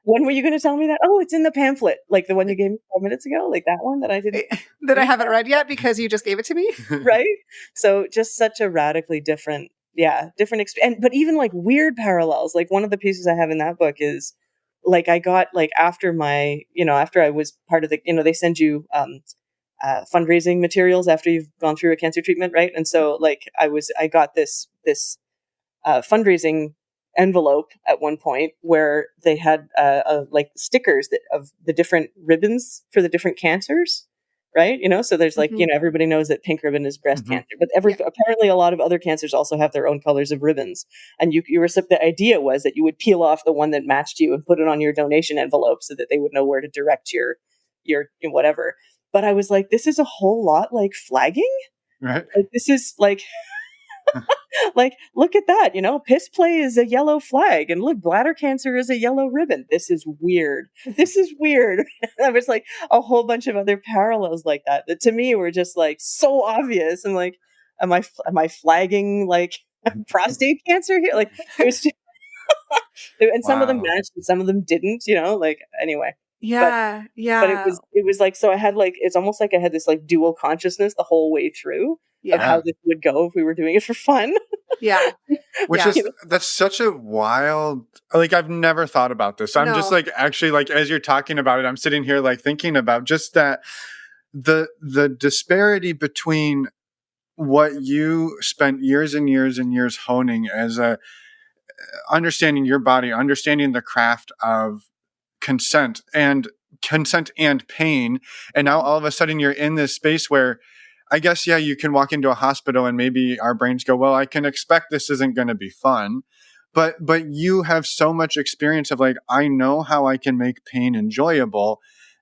When were you going to tell me that? Oh, it's in the pamphlet, like the one you gave me 5 minutes ago, like that one that I didn't that I haven't read yet because you just gave it to me. Right? So just such a radically different but even like weird parallels. Like one of the pieces I have in that book is like I got like after I was part of the, they send you fundraising materials after you've gone through a cancer treatment, right? And so like I got this fundraising envelope at one point where they had like stickers of the different ribbons for the different cancers, right? So there's like, everybody knows that pink ribbon is breast cancer, but apparently a lot of other cancers also have their own colors of ribbons. And the idea was that you would peel off the one that matched you and put it on your donation envelope so that they would know where to direct your whatever. But I was like, this is a whole lot like flagging. Right. Like, this is like, like, look at that, piss play is a yellow flag, and look, bladder cancer is a yellow ribbon. This is weird. This is weird. There was like a whole bunch of other parallels like that to me were just like so obvious. And like, am I flagging like prostate cancer here? Like, it was just, and some of them matched and some of them didn't, like, anyway. Yeah. But it was like, so I had like, it's almost like I had this like dual consciousness the whole way through of how this would go if we were doing it for fun. Yeah. That's such a wild, like, I've never thought about this. I'm just like, actually, like, as you're talking about it, I'm sitting here like thinking about just that the disparity between what you spent years and years and years honing as understanding your body, understanding the craft of consent and pain. And now all of a sudden you're in this space where I guess, you can walk into a hospital and maybe our brains go, well, I can expect this isn't going to be fun. But you have so much experience of like, I know how I can make pain enjoyable.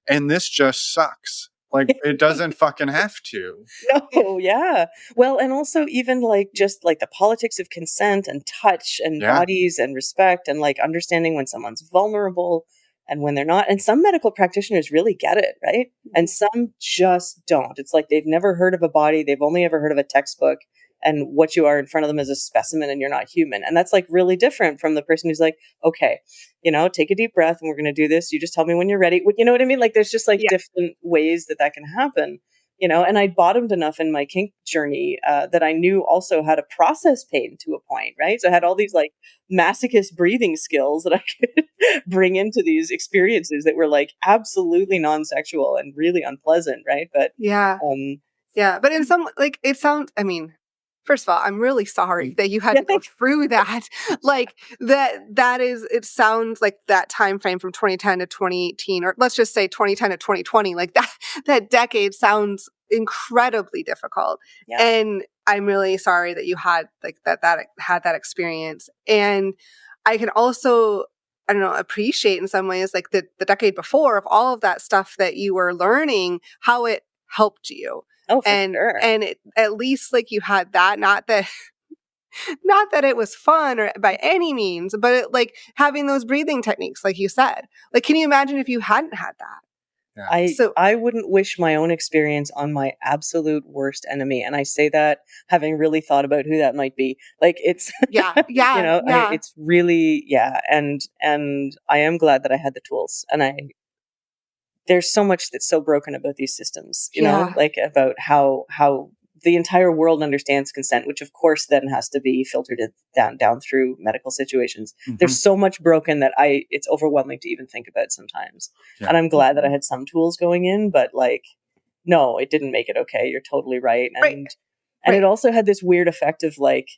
And this just sucks. Like, it doesn't fucking have to. No, yeah. Well, and also even like just like the politics of consent and touch and bodies and respect and like understanding when someone's vulnerable and when they're not. And some medical practitioners really get it, right? And some just don't. It's like they've never heard of a body. They've only ever heard of a textbook, and what you are in front of them is a specimen and you're not human. And that's like really different from the person who's like, okay, take a deep breath and we're going to do this. You just tell me when you're ready. You know what I mean? Like there's just like different ways that can happen. And I'd bottomed enough in my kink journey that I knew also how to process pain to a point, right? So I had all these like masochist breathing skills that I could bring into these experiences that were like absolutely non-sexual and really unpleasant, right? But but in some, like, it sounds, I mean, first of all, I'm really sorry that you had to go through that. Like that is, it sounds like that time frame from 2010 to 2018, or let's just say 2010 to 2020, like that decade sounds incredibly difficult. Yeah. And I'm really sorry that you had like that had that experience. And I can also, I don't know, appreciate in some ways like the decade before of all of that stuff that you were learning, how it helped you. Oh, for sure. And at least like you had that, not that it was fun or by any means, but like having those breathing techniques, like you said. Like, can you imagine if you hadn't had that? I wouldn't wish my own experience on my absolute worst enemy. And I say that having really thought about who that might be. Like it's, it's really, And I am glad that I had the tools, and there's so much that's so broken about these systems, like about how the entire world understands consent, which of course then has to be filtered down through medical situations. Mm-hmm. There's so much broken that it's overwhelming to even think about sometimes. Yeah. And I'm glad that I had some tools going in, but like, no, it didn't make it okay. You're totally right. And it also had this weird effect of like,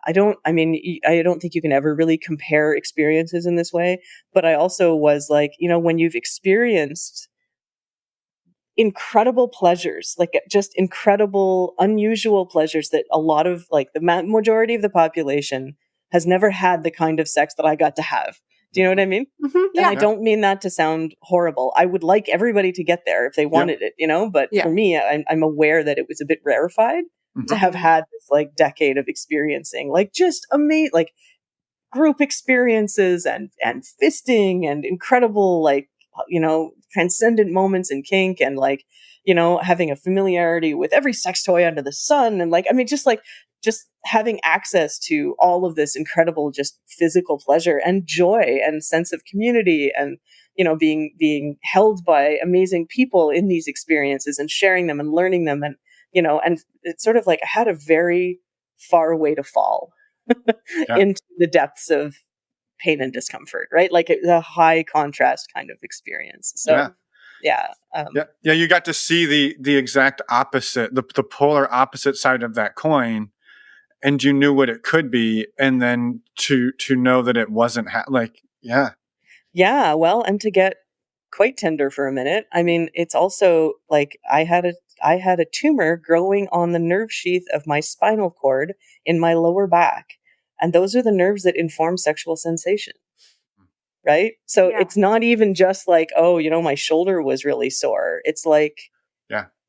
I don't think you can ever really compare experiences in this way, but I also was like, when you've experienced incredible pleasures, like just incredible, unusual pleasures that a lot of like the majority of the population has never had the kind of sex that I got to have. Do you know what I mean? Mm-hmm, yeah. And I don't mean that to sound horrible. I would like everybody to get there if they wanted it, but for me, I'm aware that it was a bit rarefied to have had this like decade of experiencing like just amazing, like group experiences and fisting and incredible, like, transcendent moments in kink and like, having a familiarity with every sex toy under the sun. And like, I mean, just having access to all of this incredible, just physical pleasure and joy and sense of community and, being held by amazing people in these experiences and sharing them and learning them. And, and it's sort of like I had a very far way to fall into the depths of pain and discomfort, right? Like a high contrast kind of experience. So, you got to see the exact opposite, the polar opposite side of that coin, and you knew what it could be, and then to know that it wasn't well, and to get quite tender for a minute. I mean, it's also like I had a tumor growing on the nerve sheath of my spinal cord in my lower back. And those are the nerves that inform sexual sensation, right? So it's not even just like, oh, my shoulder was really sore. It's like,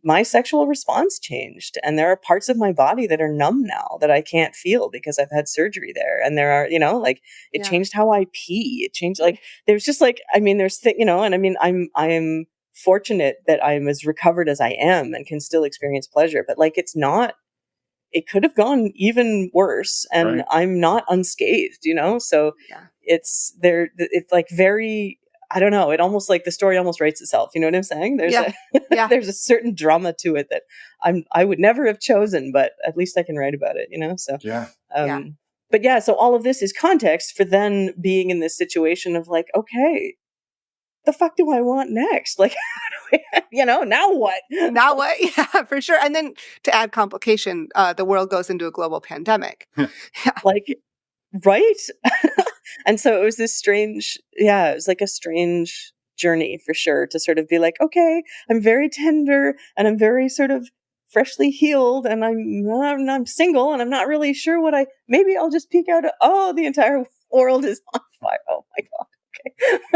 my sexual response changed. And there are parts of my body that are numb now that I can't feel because I've had surgery there. And there are, like it changed how I pee. It changed, like, there's just like, I mean, there's, and I mean, I'm fortunate that I'm as recovered as I am and can still experience pleasure, but like, it could have gone even worse, and I'm not unscathed, so it's like very, I don't know, it almost like the story almost writes itself. You know what I'm saying? There's there's a certain drama to it that I would never have chosen, but at least I can write about it, so but so all of this is context for then being in this situation of like, okay, the fuck do I want next? Like, now what? Now what? Yeah, for sure. And then to add complication, the world goes into a global pandemic. Like, right? And so it was this strange, it was like a strange journey for sure to sort of be like, okay, I'm very tender and I'm very sort of freshly healed and I'm single and I'm not really sure maybe I'll just peek out. The entire world is on fire. Oh my God. Okay.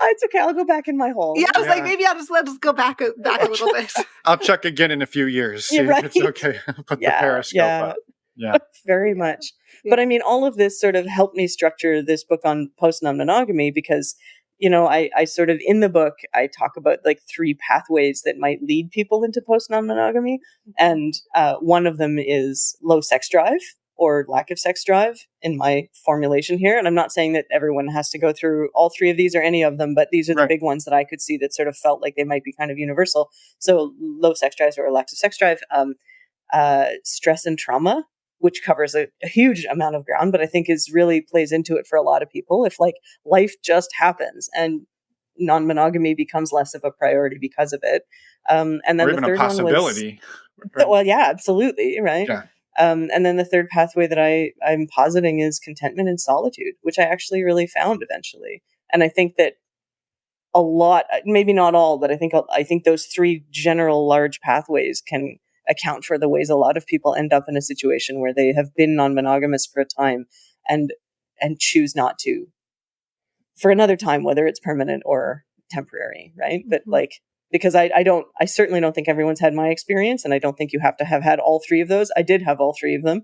It's okay. I'll go back in my hole. Yeah, I was like, maybe I'll just go back a little bit. I'll check again in a few years. See if it's okay. Put the periscope up. Yeah. Very much. Yeah. But I mean, all of this sort of helped me structure this book on post non-monogamy because, I sort of, in the book, I talk about like 3 pathways that might lead people into post non-monogamy. And one of them is low sex drive or lack of sex drive in my formulation here. And I'm not saying that everyone has to go through all 3 of these or any of them, but these are the big ones that I could see that sort of felt like they might be kind of universal. So low sex drive or lack of sex drive, stress and trauma, which covers a huge amount of ground, but I think really plays into it for a lot of people. If like life just happens and non-monogamy becomes less of a priority because of it. And then or even the third a possibility. One was, well, yeah, absolutely. Right. Yeah. And then the third pathway that I'm positing is contentment and solitude, which I actually really found eventually. And I think that a lot, maybe not all, but I think those 3 general large pathways can account for the ways a lot of people end up in a situation where they have been non-monogamous for a time and choose not to for another time, whether it's permanent or temporary, right? But like because I certainly don't think everyone's had my experience, and I don't think you have to have had all three of those. I did have all three of them.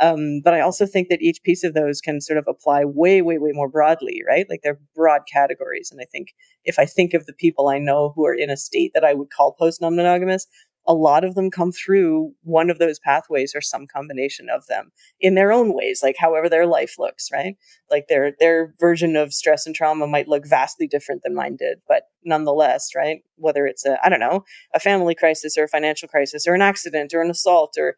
But I also think that each piece of those can sort of apply way, way, way more broadly, right? Like they're broad categories. And I think if I think of the people I know who are in a state that I would call post non-monogamous, a lot of them come through one of those pathways or some combination of them in their own ways, like however their life looks, right? Like their version of stress and trauma might look vastly different than mine did, but nonetheless, right? Whether it's I don't know, a family crisis or a financial crisis or an accident or an assault or,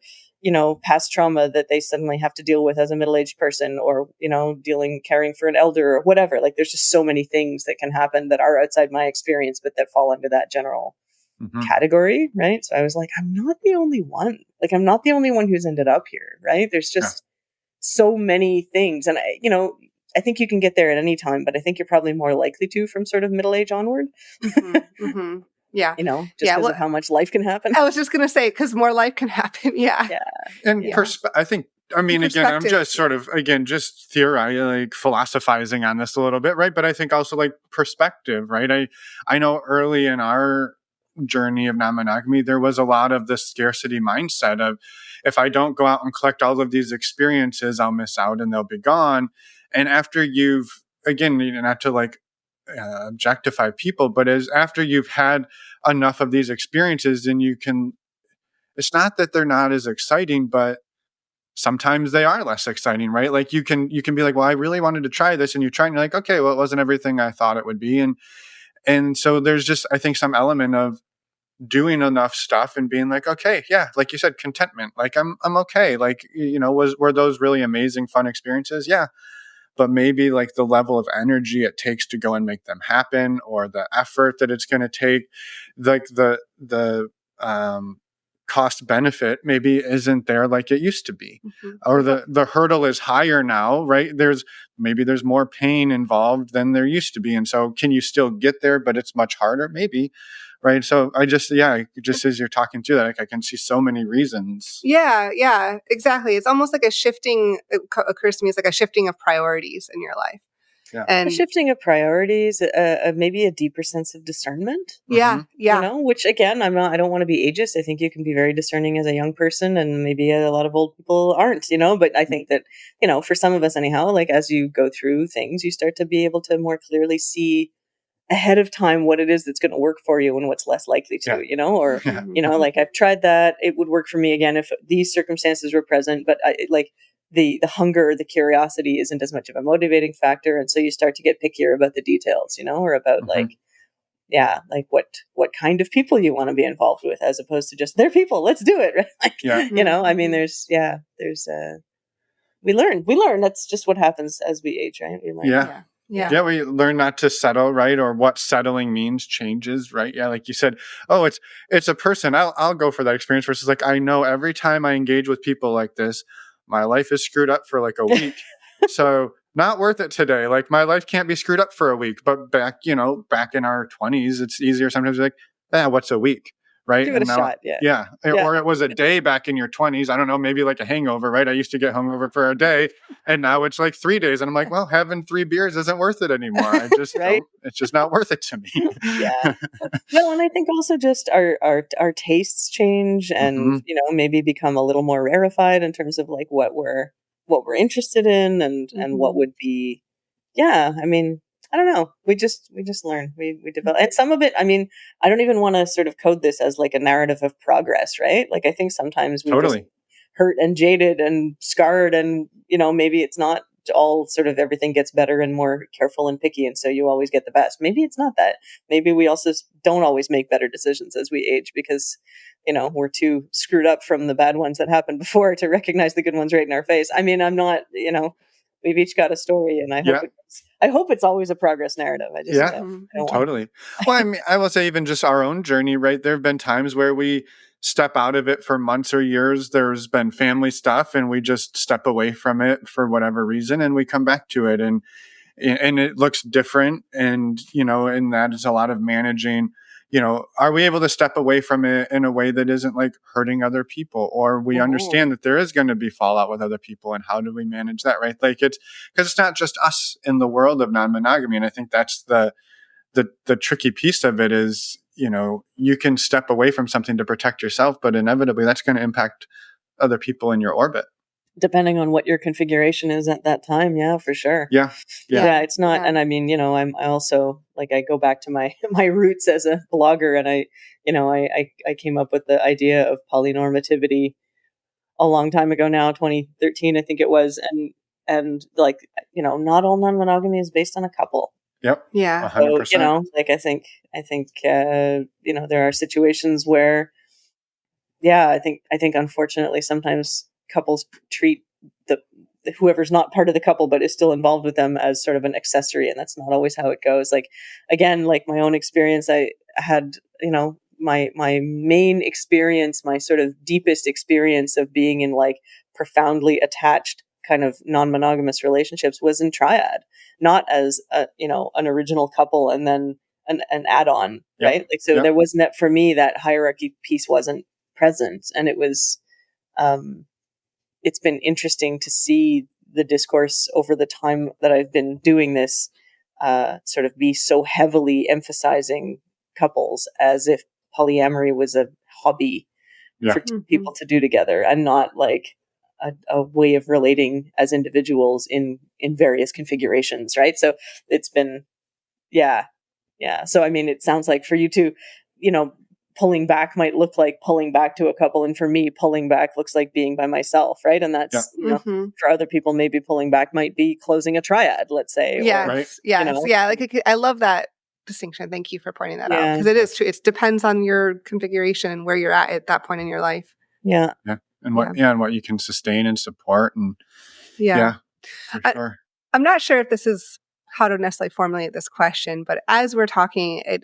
past trauma that they suddenly have to deal with as a middle-aged person, or, caring for an elder or whatever. Like there's just so many things that can happen that are outside my experience, but that fall under that general category, right? So I was like, I'm not the only one. Like, I'm not the only one who's ended up here, right? There's just so many things. And I think you can get there at any time, but I think you're probably more likely to from sort of middle age onward. Yeah. Just because of how much life can happen. I was just going to say, because more life can happen. Yeah. And I think, again, I'm just sort of, just theorizing, like philosophizing on this a little bit, right? But I think also like perspective, right? I know early in our journey of non-monogamy, there was a lot of the scarcity mindset of, if I don't go out and collect all of these experiences, I'll miss out and they'll be gone. And after you've, again, not to like objectify people, but after you've had enough of these experiences, then you can, it's not that they're not as exciting, but sometimes they are less exciting, right? Like you can be like, well, I really wanted to try this, and you're trying, you're like, okay, well, it wasn't everything I thought it would be. And so there's just, I think, some element of doing enough stuff and being like, okay, yeah, like you said, contentment. Like I'm okay. Like, were those really amazing, fun experiences? Yeah. But maybe like the level of energy it takes to go and make them happen, or the effort that it's going to take, like the cost benefit maybe isn't there like it used to be, or the hurdle is higher now, right? There's more pain involved than there used to be. And so can you still get there, but it's much harder? Maybe. Right. So just as you're talking through that, I can see so many reasons. Yeah, exactly. It's almost like it occurs to me, it's like a shifting of priorities in your life. Yeah. And a shifting of priorities, maybe a deeper sense of discernment. Yeah. Which again, I don't want to be ageist. I think you can be very discerning as a young person, and maybe a lot of old people aren't, but I think that, for some of us anyhow, like as you go through things, you start to be able to more clearly see ahead of time what it is that's going to work for you and what's less likely to, or, like I've tried that. It would work for me again if these circumstances were present, but the hunger, the curiosity isn't as much of a motivating factor. And so you start to get pickier about the details, or about like what kind of people you want to be involved with, as opposed to just they're people, let's do it. Right? Like, there's we learn. That's just what happens as we age, right? We learn. Yeah, we learn not to settle, right? Or what settling means changes, right? Yeah, like you said, oh, it's a person. I'll go for that experience versus like, I know every time I engage with people like this, my life is screwed up for like a week. So not worth it today. Like my life can't be screwed up for a week. But back in our 20s, it's easier sometimes to be like, what's a week? Right. Give it a shot. Yeah. Or it was a day back in your 20s. I don't know, maybe like a hangover, right? I used to get hungover for a day, and now it's like 3 days. And I'm like, well, having 3 beers isn't worth it anymore. I just right? It's just not worth it to me. Yeah. Well, and I think also just our tastes change, and maybe become a little more rarefied in terms of like what we're interested in, and what would be. Yeah. I mean, I don't know. We just learn. We develop, and some of it. I mean, I don't even want to sort of code this as like a narrative of progress, right? Like I think sometimes we just hurt and jaded and scarred, and maybe it's not all sort of everything gets better and more careful and picky, and so you always get the best. Maybe it's not that. Maybe we also don't always make better decisions as we age because we're too screwed up from the bad ones that happened before to recognize the good ones right in our face. I mean, I'm not. We've each got a story, and I hope it's always a progress narrative. I just I don't totally. Well, I mean, I will say even just our own journey, right? There have been times where we step out of it for months or years. There's been family stuff, and we just step away from it for whatever reason, and we come back to it, and it looks different, and and that is a lot of managing. Are we able to step away from it in a way that isn't like hurting other people, or we understand that there is going to be fallout with other people, and how do we manage that, right? Like because it's not just us in the world of non-monogamy. And I think that's the tricky piece of it is, you can step away from something to protect yourself, but inevitably that's going to impact other people in your orbit. Depending on what your configuration is at that time. Yeah, for sure. Yeah. It's not. And I mean, I also, like, I go back to my roots as a blogger, and I came up with the idea of polynormativity a long time ago now, 2013, I think it was. And like, not all non-monogamy is based on a couple. Yep. Yeah. 100%. So, like, I think, there are situations where, I think unfortunately sometimes couples treat the whoever's not part of the couple but is still involved with them as sort of an accessory, and that's not always how it goes. Like, again, like my own experience, I had, my main experience, my sort of deepest experience of being in like profoundly attached kind of non-monogamous relationships was in triad, not as an original couple and then an add-on, right? Like, so there wasn't that, for me, that hierarchy piece wasn't present, and it was it's been interesting to see the discourse over the time that I've been doing this sort of be so heavily emphasizing couples as if polyamory was a hobby for two people to do together, and not like a way of relating as individuals in various configurations, right? So it's been so I mean, it sounds like for you too, pulling back might look like pulling back to a couple, and for me, pulling back looks like being by myself, right? And that's for other people, maybe pulling back might be closing a triad, let's say. Yes, like I love that distinction. Thank you for pointing that out, because it is true. It depends on your configuration and where you're at that point in your life. And what you can sustain and support, and for sure. I'm not sure if this is how to necessarily formulate this question, but as we're talking, it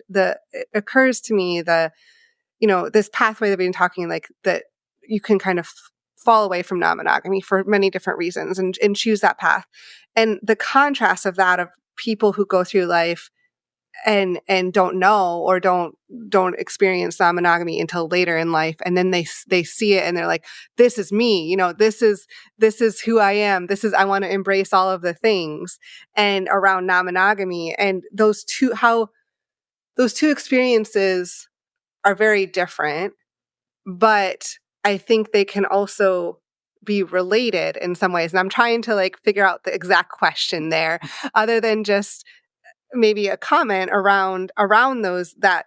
occurs to me this pathway that we've been talking, like that you can kind of fall away from non-monogamy for many different reasons and choose that path. And the contrast of that, of people who go through life and don't know or don't experience non-monogamy until later in life, and then they see it and they're like, this is me, this is who I am, I want to embrace all of the things, and around non-monogamy, and those two experiences are very different, but I think they can also be related in some ways. And I'm trying to like figure out the exact question there, other than just maybe a comment around those that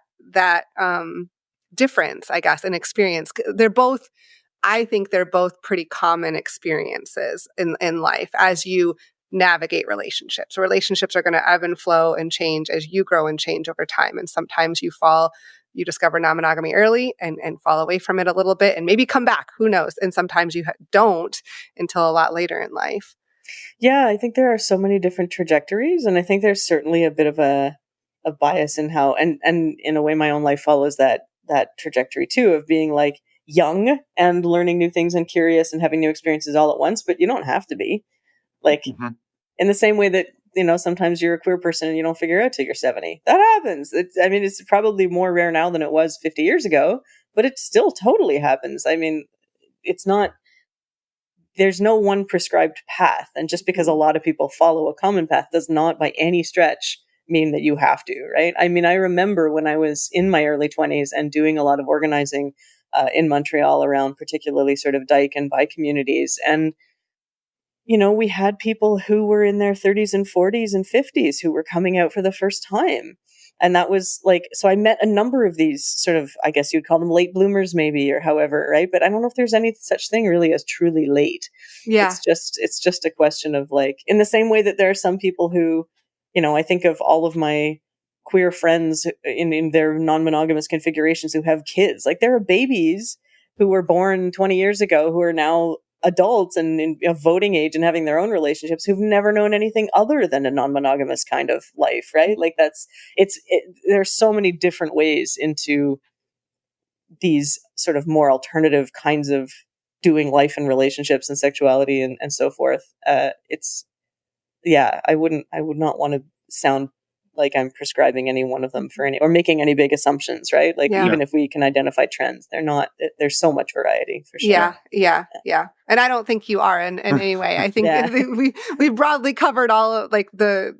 difference, I guess, in experience. I think they're both pretty common experiences in life as you navigate relationships. Relationships are going to ebb and flow and change as you grow and change over time. And sometimes you discover non-monogamy early and fall away from it a little bit and maybe come back, who knows? And sometimes you don't until a lot later in life. Yeah, I think there are so many different trajectories, and I think there's certainly a bit of a bias in how, and in a way my own life follows that trajectory too, of being like young and learning new things and curious and having new experiences all at once, but you don't have to be. Like, in the same way that, sometimes you're a queer person and you don't figure out till you're 70. That happens. It's probably more rare now than it was 50 years ago, but it still totally happens. I mean, there's no one prescribed path. And just because a lot of people follow a common path does not by any stretch mean that you have to, right? I mean, I remember when I was in my early 20s and doing a lot of organizing in Montreal around particularly sort of dyke and bi communities. And we had people who were in their 30s and 40s and 50s who were coming out for the first time. And that was like, so I met a number of these sort of, I guess you'd call them late bloomers maybe, or however, right? But I don't know if there's any such thing really as truly late. Yeah. It's just a question of like, in the same way that there are some people who, I think of all of my queer friends in their non-monogamous configurations who have kids. Like, there are babies who were born 20 years ago who are now adults and in voting age and having their own relationships, who've never known anything other than a non-monogamous kind of life, right? Like, there's so many different ways into these sort of more alternative kinds of doing life and relationships and sexuality and so forth. I would not want to sound like I'm prescribing any one of them for any, or making any big assumptions, right? Like even if we can identify trends, there's so much variety for sure. Yeah. And I don't think you are in any way. I think we broadly covered all of like the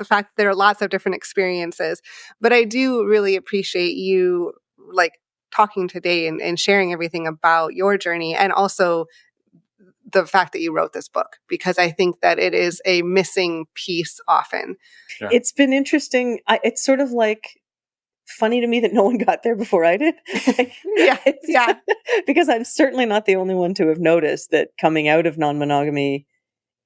fact that there are lots of different experiences. But I do really appreciate you like talking today and sharing everything about your journey, and also the fact that you wrote this book, because I think that it is a missing piece often. Yeah. It's been interesting. It's sort of like funny to me that no one got there before I did. Because I'm certainly not the only one to have noticed that coming out of non-monogamy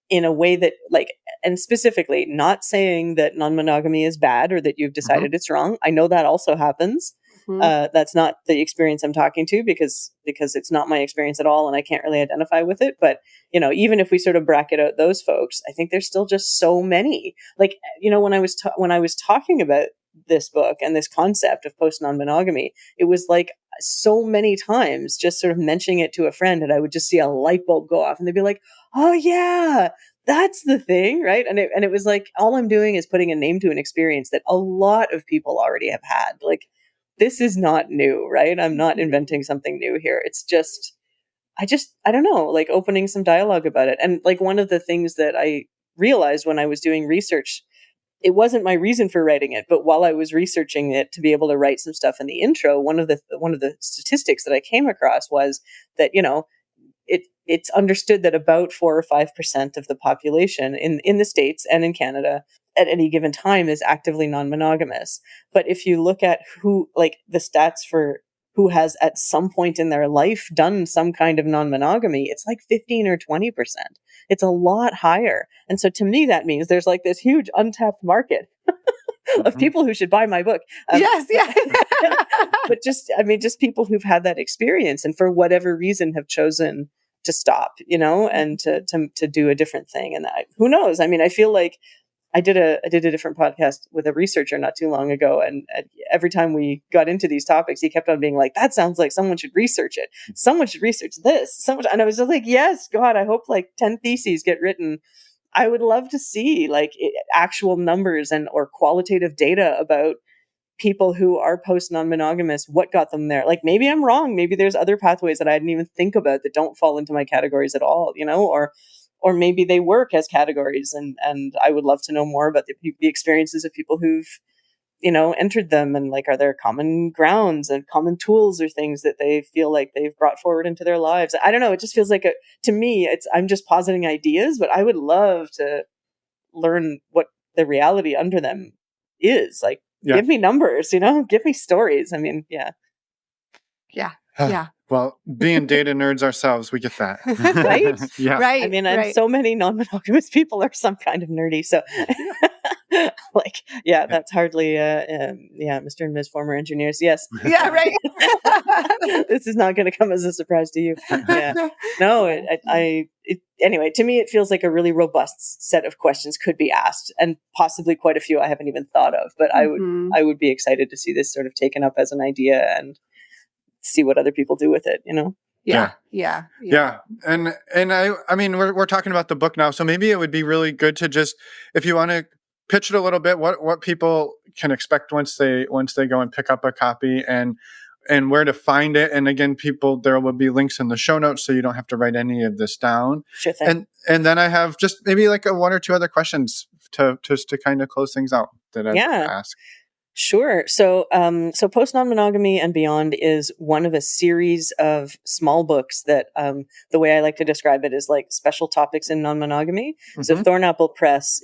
in a way that like, and specifically not saying that non-monogamy is bad or that you've decided it's wrong. I know that also happens. That's not the experience I'm talking to because it's not my experience at all, and I can't really identify with it. But even if we sort of bracket out those folks, I think there's still just so many. Like when I was talking about this book and this concept of post non-monogamy, it was like so many times just sort of mentioning it to a friend, and I would just see a light bulb go off, and they'd be like, "Oh yeah, that's the thing," right? And it was like all I'm doing is putting a name to an experience that a lot of people already have had. Like, this is not new, right? I'm not inventing something new here. It's just, I don't know, like opening some dialogue about it. And like one of the things that I realized when I was doing research, it wasn't my reason for writing it, but while I was researching it to be able to write some stuff in the intro, one of the statistics that I came across was that, it's understood that about 4 or 5% of the population in the States and in Canada at any given time is actively non-monogamous. But if you look at who, like the stats for who has at some point in their life done some kind of non-monogamy, it's like 15 or 20%. It's a lot higher. And so to me, that means there's like this huge untapped market of people who should buy my book. But just people who've had that experience and for whatever reason have chosen to stop, and to do a different thing. And who knows? I mean, I feel like I did a different podcast with a researcher not too long ago. And every time we got into these topics, he kept on being like, that sounds like someone should research it. Someone should research this. And I was just like, yes, God, I hope like 10 theses get written. I would love to see like actual numbers or qualitative data about people who are post non-monogamous, what got them there. Like maybe I'm wrong. Maybe there's other pathways that I didn't even think about that don't fall into my categories at all, or maybe they work as categories. And I would love to know more about the experiences of people who've, entered them, and like, are there common grounds and common tools or things that they feel like they've brought forward into their lives? I don't know. It just feels like to me, I'm just positing ideas, but I would love to learn what the reality under them is. Like, give me numbers, give me stories. I mean, yeah. Well, being data nerds ourselves, we get that. Right? Right. I mean, and so many non-monogamous people are some kind of nerdy. So like, that's hardly, Mr. and Ms. former engineers. Yes. Yeah, right. This is not going to come as a surprise to you. Yeah. No, anyway, to me, it feels like a really robust set of questions could be asked, and possibly quite a few I haven't even thought of, but I would be excited to see this sort of taken up as an idea and see what other people do with it, Yeah. And I mean, we're talking about the book now, so maybe it would be really good to just, if you want to pitch it a little bit, what people can expect once they go and pick up a copy, and where to find it. And again, there will be links in the show notes, so you don't have to write any of this down. Sure thing. And then I have just maybe like one or two other questions to kind of close things out that I'd ask. Sure. So, Post Non-Monogamy and Beyond is one of a series of small books that, the way I like to describe it is like special topics in non-monogamy. So Thornapple Press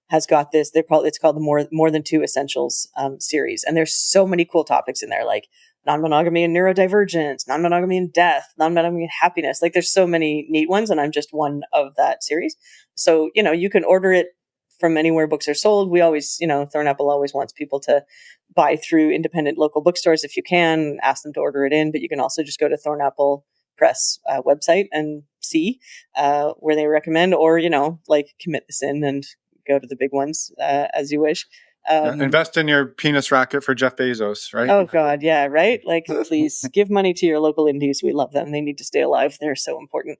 has got this. It's called the More Than Two Essentials series, and there's so many cool topics in there, like non-monogamy and neurodivergence, non-monogamy and death, non-monogamy and happiness. Like, there's so many neat ones, and I'm just one of that series. So you can order it from anywhere books are sold. We always, Thornapple always wants people to buy through independent local bookstores if you can, ask them to order it in, but you can also just go to Thornapple Press website and see where they recommend, or, commit this in and go to the big ones as you wish. Invest in your penis racket for Jeff Bezos, right? Oh God, yeah, right? Like, please give money to your local indies. We love them. They need to stay alive. They're so important.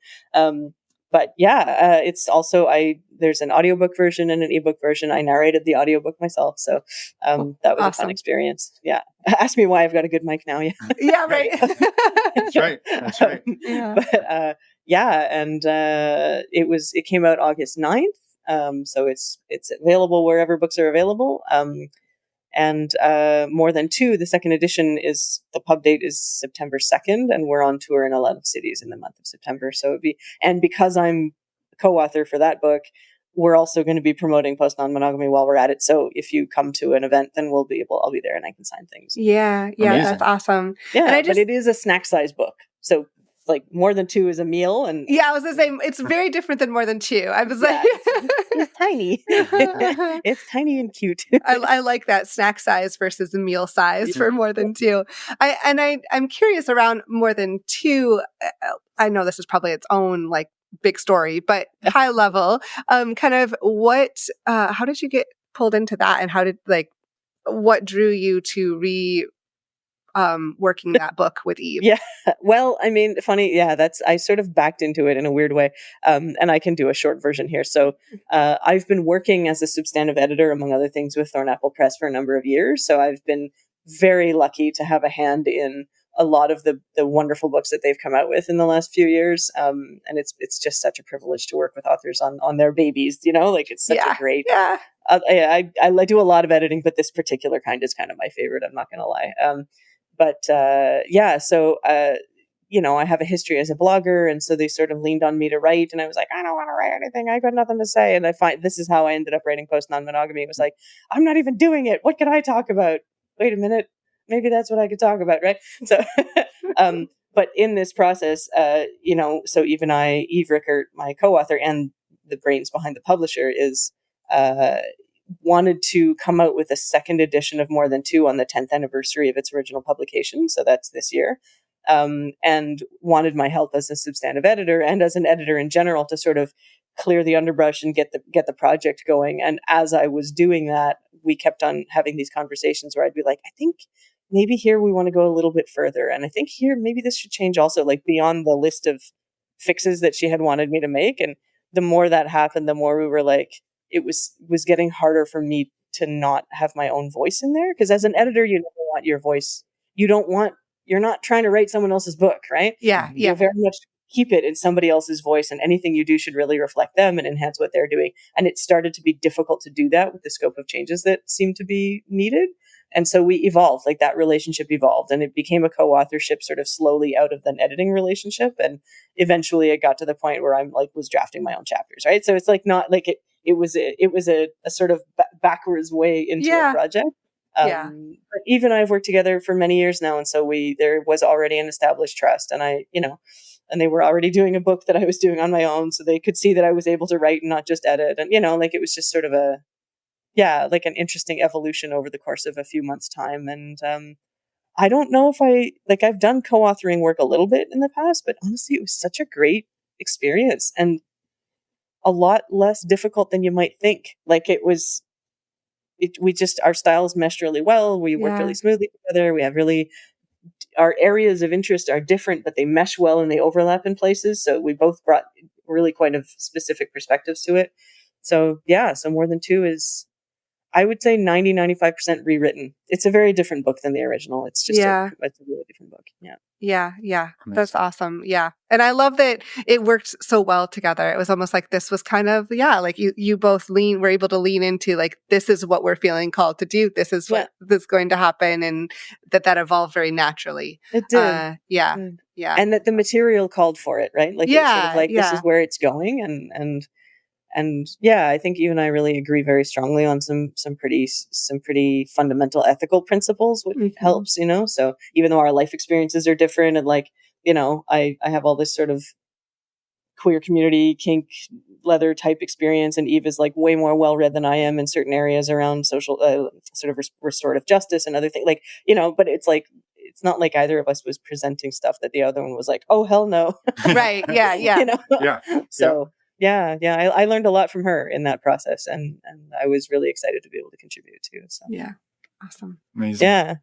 but yeah, it's also there's an audiobook version and an ebook version. I narrated the audiobook myself, so that was a fun experience. Yeah, ask me why I've got a good mic now. Yeah, yeah, right. That's right. That's right. Yeah. But yeah, and it came out August 9th. So it's available wherever books are available. And More Than Two, the second edition, the pub date is September 2nd, and we're on tour in a lot of cities in the month of September. So and because I'm co-author for that book, we're also going to be promoting Post Non-Monogamy while we're at it. So if you come to an event, then I'll be there and I can sign things. Yeah, Amazing. That's awesome. Yeah, but it is a snack size book. So like More Than Two is a meal, and I was gonna say it's very different than More Than Two. I was like, it's tiny. It's tiny and cute. I like that snack size versus the meal size for More Than Two. I'm curious around More Than Two. I know this is probably its own like big story, but high level, kind of how did you get pulled into that, and what drew you to working that book with Eve? Yeah. Well, I mean, funny. Yeah, I sort of backed into it in a weird way. And I can do a short version here. So I've been working as a substantive editor, among other things, with Thornapple Press for a number of years. So I've been very lucky to have a hand in a lot of the wonderful books that they've come out with in the last few years. And it's just such a privilege to work with authors on their babies, like it's such a great, I do a lot of editing, but this particular kind is kind of my favorite. I'm not going to lie. So I have a history as a blogger, and so they sort of leaned on me to write, and I was like, I don't want to write anything. I've got nothing to say. And I find this is how I ended up writing Post Non-Monogamy. It was like, I'm not even doing it. What can I talk about? Wait a minute. Maybe that's what I could talk about, right? So, but in this process, so Eve Rickert, my co-author and the brains behind the publisher, is wanted to come out with a second edition of More Than Two on the 10th anniversary of its original publication. So that's this year. And wanted my help as a substantive editor and as an editor in general to sort of clear the underbrush and get the project going. And as I was doing that, we kept on having these conversations where I'd be like, I think maybe here we want to go a little bit further. And I think here, maybe this should change also, like beyond the list of fixes that she had wanted me to make. And the more that happened, the more we were like, it was getting harder for me to not have my own voice in there. Because as an editor, you never want your voice. You're not trying to write someone else's book, right? Yeah. You very much keep it in somebody else's voice, and anything you do should really reflect them and enhance what they're doing. And it started to be difficult to do that with the scope of changes that seemed to be needed. And so we evolved, like that relationship evolved, and it became a co-authorship sort of slowly out of an editing relationship. And eventually it got to the point where I'm like, was drafting my own chapters. Right. So it's like, not like it was a sort of backwards way into a project. But Eve and I have worked together for many years now. And so there was already an established trust, and and they were already doing a book that I was doing on my own. So they could see that I was able to write and not just edit. And, it was just sort of like an interesting evolution over the course of a few months' time. And I don't know if I've done co-authoring work a little bit in the past, but honestly, it was such a great experience and a lot less difficult than you might think. Like our styles meshed really well. We worked really smoothly together. We have our areas of interest are different, but they mesh well and they overlap in places. So we both brought really quite of specific perspectives to it. So so More Than Two is, I would say 95% rewritten. It's a very different book than the original. It's just it's a really different book. Yeah. That's awesome. Yeah. And I love that it worked so well together. It was almost like this was kind of, like you both were able to lean into like, this is what we're feeling called to do. This is what is going to happen. And that evolved very naturally. It did. Yeah. And that the material called for it, right? Like, it's sort of like, this is where it's going. And I think you and I really agree very strongly on some pretty fundamental ethical principles, which helps, So even though our life experiences are different, and I have all this sort of queer community, kink, leather type experience, and Eve is like way more well read than I am in certain areas around social sort of restorative justice and other things, but it's like, it's not like either of us was presenting stuff that the other one was like, oh hell no. Right. Yeah. So I learned a lot from her in that process, and I was really excited to be able to contribute too. So awesome, amazing. Yeah.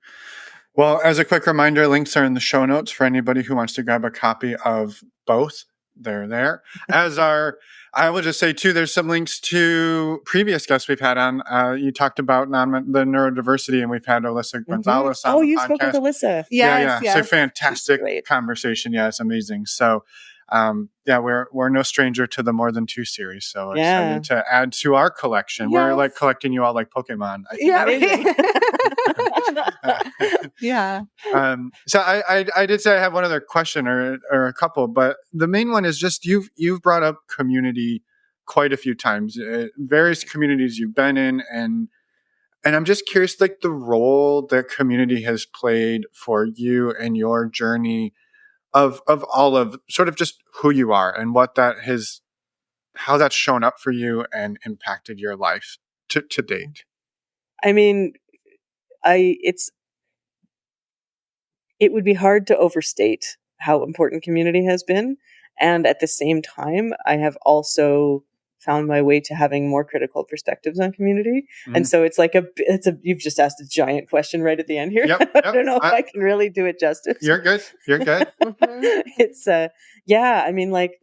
Well, as a quick reminder, links are in the show notes for anybody who wants to grab a copy of both they're there. As are, I will just say too, there's some links to previous guests we've had on. You talked about the neurodiversity, and we've had Alyssa Gonzalez on the you podcast. spoke with Alyssa. Yes, So fantastic Great. conversation. Yeah, it's amazing. So, we're no stranger to the More Than Two series. So excited to add to our collection. We're like collecting you all like Pokemon. I think. Yeah. So I did say I have one other question or a couple, but the main one is just you've brought up community quite a few times, various communities you've been in, and I'm just curious, like the role that community has played for you and your journey of all of sort of just who you are and what that has, how that's shown up for you and impacted your life to date. I mean, it would be hard to overstate how important community has been. And at the same time, I have also found my way to having more critical perspectives on community. Mm-hmm. And so it's like you've just asked a giant question right at the end here. Yep. I don't know if I can really do it justice. You're good. It's I mean, like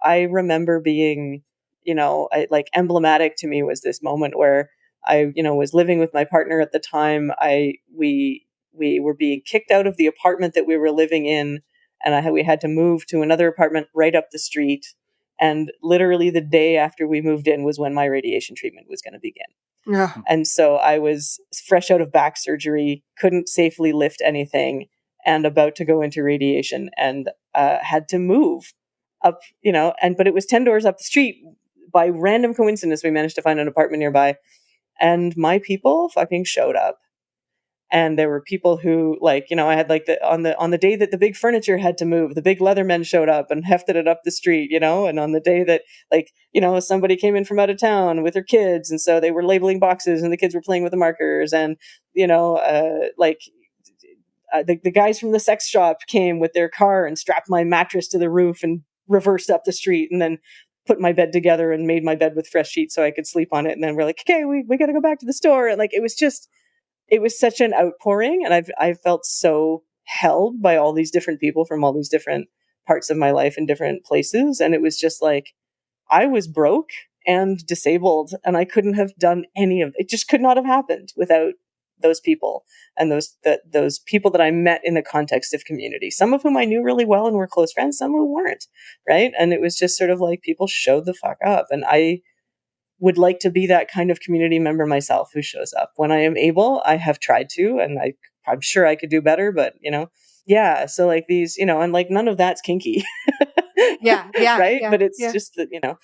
I remember being, like emblematic to me was this moment where I, was living with my partner at the time. We were being kicked out of the apartment that we were living in, and we had to move to another apartment right up the street. And literally the day after we moved in was when my radiation treatment was going to begin. Yeah. And so I was fresh out of back surgery, couldn't safely lift anything, and about to go into radiation, and had to move up, but it was 10 doors up the street. By random coincidence, we managed to find an apartment nearby, and my people fucking showed up. And there were people who, like, I had like on the day that the big furniture had to move, the big Leathermen showed up and hefted it up the street, and on the day that, like, somebody came in from out of town with their kids, and so they were labeling boxes and the kids were playing with the markers, and the guys from the sex shop came with their car and strapped my mattress to the roof and reversed up the street and then put my bed together and made my bed with fresh sheets so I could sleep on it. And then we're like, okay, we got to go back to the store. And like, it was such an outpouring, and I felt so held by all these different people from all these different parts of my life in different places. And it was just like, I was broke and disabled, and I couldn't have done any of it. Just could not have happened without those people and those people that I met in the context of community, some of whom I knew really well and were close friends, some who weren't, right? And it was just sort of like people showed the fuck up, and I would like to be that kind of community member myself who shows up when I am able. I have tried to, and I'm sure I could do better, but so like these, and like none of that's kinky. Yeah. Right. But it's just that,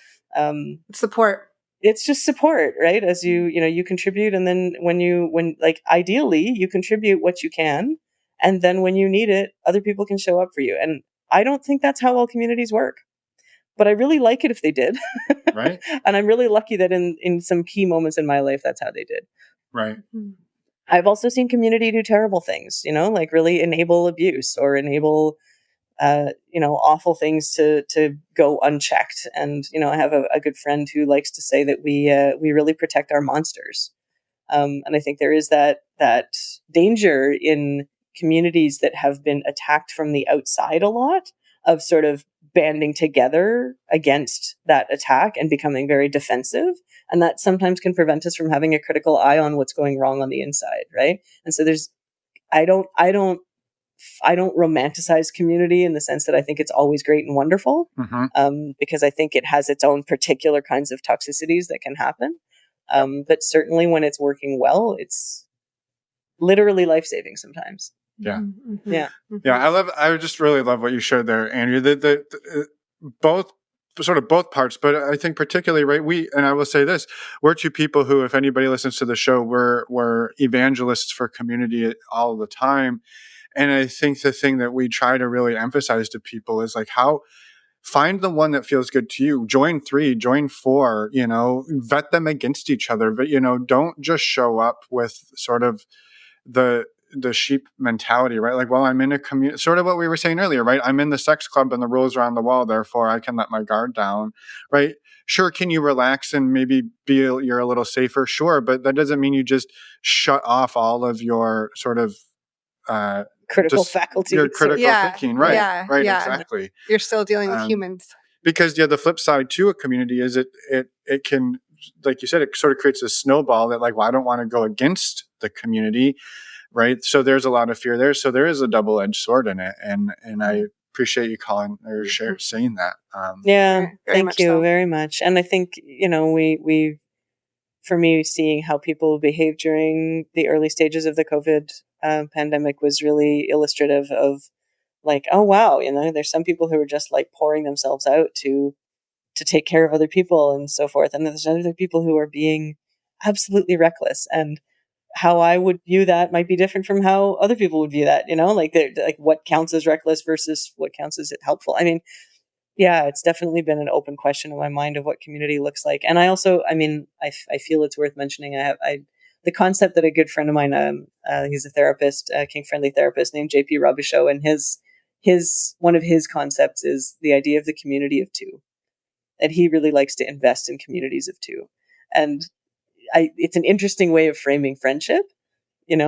support. It's just support, right? As you contribute. And then when like ideally you contribute what you can. And then when you need it, other people can show up for you. And I don't think that's how all communities work. But I really like it if they did. Right. And I'm really lucky that in some key moments in my life, that's how they did. Right. I've also seen community do terrible things, like really enable abuse or enable, awful things to go unchecked. And, I have a good friend who likes to say that we really protect our monsters. And I think there is that danger in communities that have been attacked from the outside a lot of sort of banding together against that attack and becoming very defensive. And that sometimes can prevent us from having a critical eye on what's going wrong on the inside. Right. And so I don't romanticize community in the sense that I think it's always great and wonderful, because I think it has its own particular kinds of toxicities that can happen. But certainly when it's working well, it's literally life-saving sometimes. Yeah. Mm-hmm. Yeah. Yeah. I just really love what you showed there, Andrea. Both parts, but I think particularly, right, and I will say this, we're two people who, if anybody listens to the show, we're evangelists for community all the time. And I think the thing that we try to really emphasize to people is like find the one that feels good to you. Join 3, join 4, vet them against each other. But, don't just show up with sort of the sheep mentality, right? Like, well, I'm in a community, sort of what we were saying earlier, right? I'm in the sex club and the rules are on the wall, therefore I can let my guard down, right? Sure, can you relax and maybe you're a little safer? Sure, but that doesn't mean you just shut off all of your sort of critical faculty, your critical thinking, right? Yeah, exactly. You're still dealing with humans. because the flip side to a community is it can, like you said, it sort of creates a snowball that like, well, I don't want to go against the community, right? So there's a lot of fear there. So there is a double-edged sword in it, and I appreciate you calling or saying that. Yeah, Very thank much you so. very much. And I think, we for me, seeing how people behaved during the early stages of the COVID pandemic was really illustrative of like, oh wow, there's some people who are just like pouring themselves out to take care of other people and so forth, and there's other people who are being absolutely reckless. And how I would view that might be different from how other people would view that. Like what counts as reckless versus what counts as helpful. I mean, yeah, it's definitely been an open question in my mind of what community looks like. And I also, I feel it's worth mentioning. The concept that a good friend of mine, he's a therapist, a kink-friendly therapist named JP Robichaud, and one of his concepts is the idea of the community of two. And he really likes to invest in communities of two. And it's an interesting way of framing friendship, but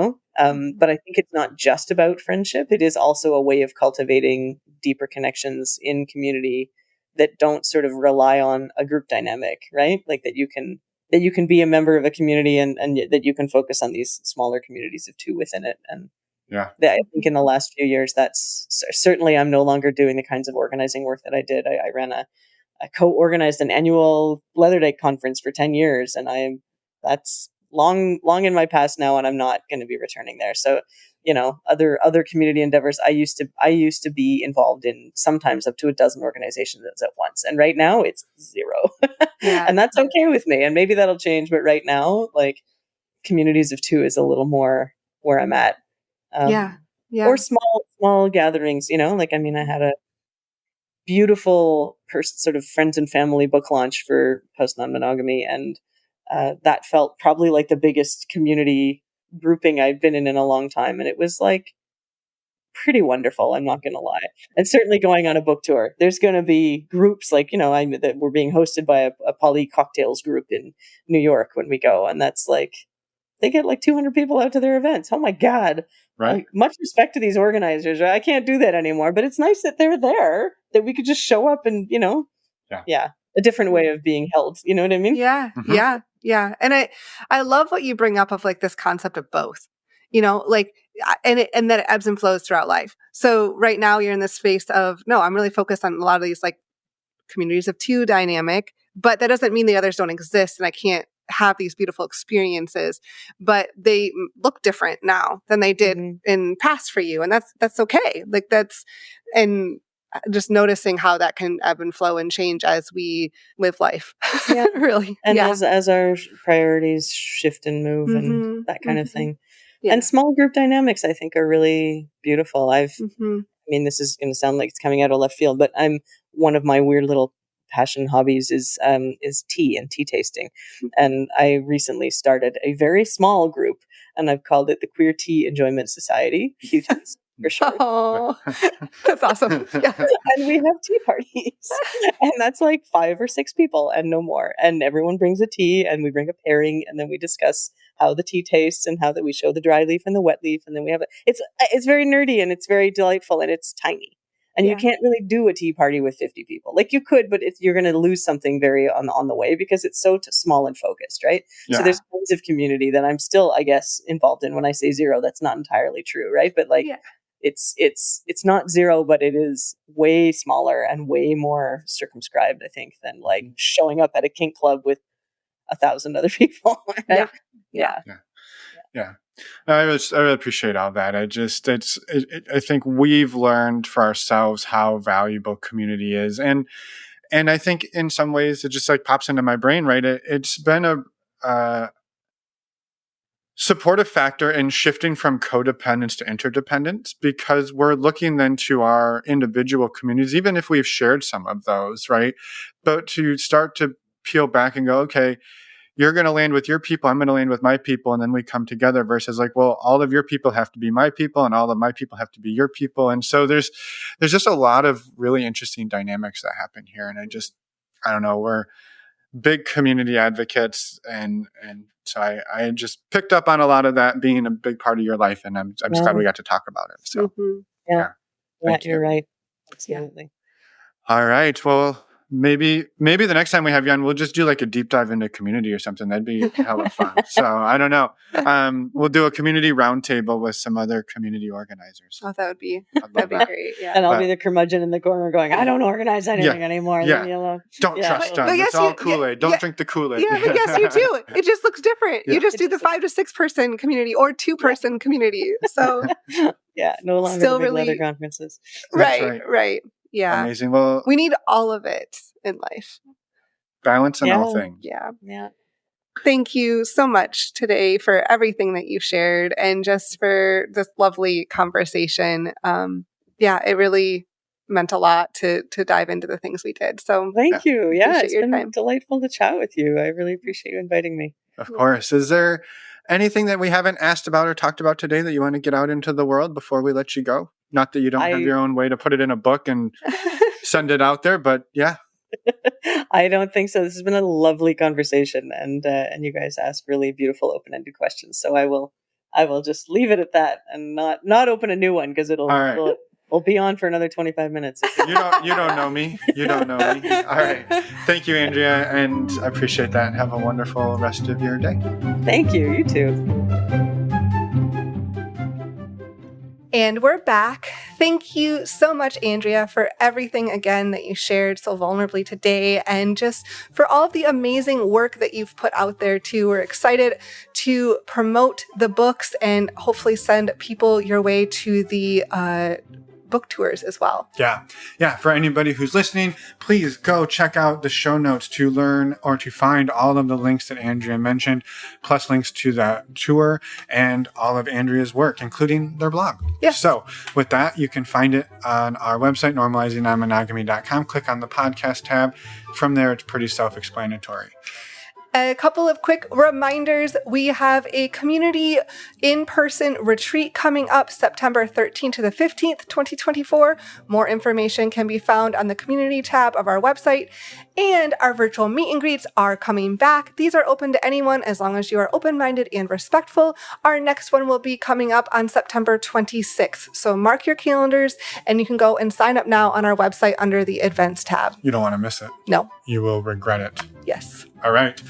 I think it's not just about friendship. It is also a way of cultivating deeper connections in community that don't sort of rely on a group dynamic, right? Like that you can be a member of a community and that you can focus on these smaller communities of two within it. And I think in the last few years, that's certainly, I'm no longer doing the kinds of organizing work that I did. I ran I co-organized an annual Leather Day conference for 10 years, and that's long in my past now, and I'm not going to be returning there. So, other community endeavors I used to be involved in, sometimes up to a dozen organizations at once, and right now it's 0. And that's okay with me, and maybe that'll change, but right now, like, communities of two is a little more where I'm at. Or small gatherings, like, I had a beautiful sort of friends and family book launch for post non-monogamy, and that felt probably like the biggest community grouping I've been in a long time, and it was like pretty wonderful, I'm not gonna lie. And certainly going on a book tour, there's going to be groups like, that we're being hosted by a poly cocktails group in New York when we go, and that's like they get like 200 people out to their events. Oh my God. Right. Much respect to these organizers. Right? I can't do that anymore, but it's nice that they're there, that we could just show up and, a different way of being held. You know what I mean? Yeah. Mm-hmm. Yeah. And I love what you bring up of like this concept of both, like, and that it ebbs and flows throughout life. So right now you're in this space of, no, I'm really focused on a lot of these like communities of two dynamic, but that doesn't mean the others don't exist and I can't have these beautiful experiences, but they look different now than they did in past for you. And that's okay. Like and just noticing how that can ebb and flow and change as we live life. Yeah. Really. And as our priorities shift and move and that kind of thing. Yeah. And small group dynamics, I think, are really beautiful. This is going to sound like it's coming out of left field, but one of my weird little passion hobbies is tea and tea tasting. And I recently started a very small group, and I've called it the Queer Tea Enjoyment Society, QTs for sure. Oh, that's awesome. Yeah. And we have tea parties, and that's like 5 or 6 people and no more. And everyone brings a tea, and we bring a pairing, and then we discuss how the tea tastes and how that we show the dry leaf and the wet leaf, and then we have it's very nerdy and it's very delightful and it's tiny. And you can't really do a tea party with 50 people. Like you could, but you're going to lose something very on the way because it's so small and focused, right? Yeah. So there's kinds of community that I'm still, I guess, involved in. When I say 0, that's not entirely true, right? But like, it's not 0, but it is way smaller and way more circumscribed, I think, than like showing up at a kink club with 1,000 other people. Right? Yeah. I really appreciate all that. I think we've learned for ourselves how valuable community is, and I think in some ways it just like pops into my brain. Right, it's been a supportive factor in shifting from codependence to interdependence, because we're looking then to our individual communities, even if we've shared some of those, right? But to start to peel back and go, okay, you're going to land with your people, I'm going to land with my people, and then we come together, versus like, well, all of your people have to be my people and all of my people have to be your people. And so there's just a lot of really interesting dynamics that happen here. And I don't know, we're big community advocates, and so I just picked up on a lot of that being a big part of your life, and I'm just glad we got to talk about it. So Yeah, you're right. Absolutely. All right. Well, maybe the next time we have you on, we'll just do like a deep dive into community or something. That'd be hella fun. So I don't know. We'll do a community roundtable with some other community organizers. Oh, that'd be that. great. Yeah. And I'll be the curmudgeon in the corner going, I don't organize anything anymore. Yeah. Leave me alone. Don't trust them. Yes, it's all Kool-Aid. Don't drink the Kool-Aid. Yeah, but yes, you do. It just looks different. Yeah. You just do the 5 to 6 person community or 2-person community. So yeah, no longer still the big really leather conferences. Right. Yeah. Amazing. Well, We need all of it in life. balance in all things. Yeah. Thank you so much today for everything that you shared and just for this lovely conversation. It really meant a lot to dive into the things we did. So Thank you. Yeah, appreciate it's your been time. delightful to chat with you. I really appreciate you inviting me. Of course. Is there anything that we haven't asked about or talked about today that you want to get out into the world before we let you go? Not that you don't have your own way to put it in a book and send it out there, but yeah. I don't think so. This has been a lovely conversation, and you guys ask really beautiful, open-ended questions. So I will just leave it at that and not open a new one because we'll be on for another 25 minutes. You don't know me. You don't know me. All right. Thank you, Andrea, and I appreciate that. Have a wonderful rest of your day. Thank you. You too. And we're back. Thank you so much, Andrea, for everything again that you shared so vulnerably today and just for all of the amazing work that you've put out there too. We're excited to promote the books and hopefully send people your way to the book tours as well. Yeah. For anybody who's listening, please go check out the show notes to learn or to find all of the links that Andrea mentioned, plus links to the tour and all of Andrea's work, including their blog. Yes. So with that, you can find it on our website, normalizingnonmonogamy.com. Click on the podcast tab. From there, it's pretty self-explanatory. A couple of quick reminders. We have a community in-person retreat coming up September 13th to the 15th, 2024. More information can be found on the community tab of our website. And our virtual meet and greets are coming back. These are open to anyone as long as you are open-minded and respectful. Our next one will be coming up on September 26th. So mark your calendars and you can go and sign up now on our website under the events tab. You don't want to miss it. No. You will regret it. Yes. All right.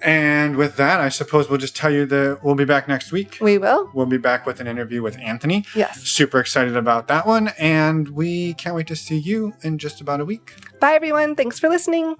And with that, I suppose we'll just tell you that we'll be back next week. We will. We'll be back with an interview with Anthony. Yes. Super excited about that one. And we can't wait to see you in just about a week. Bye, everyone. Thanks for listening.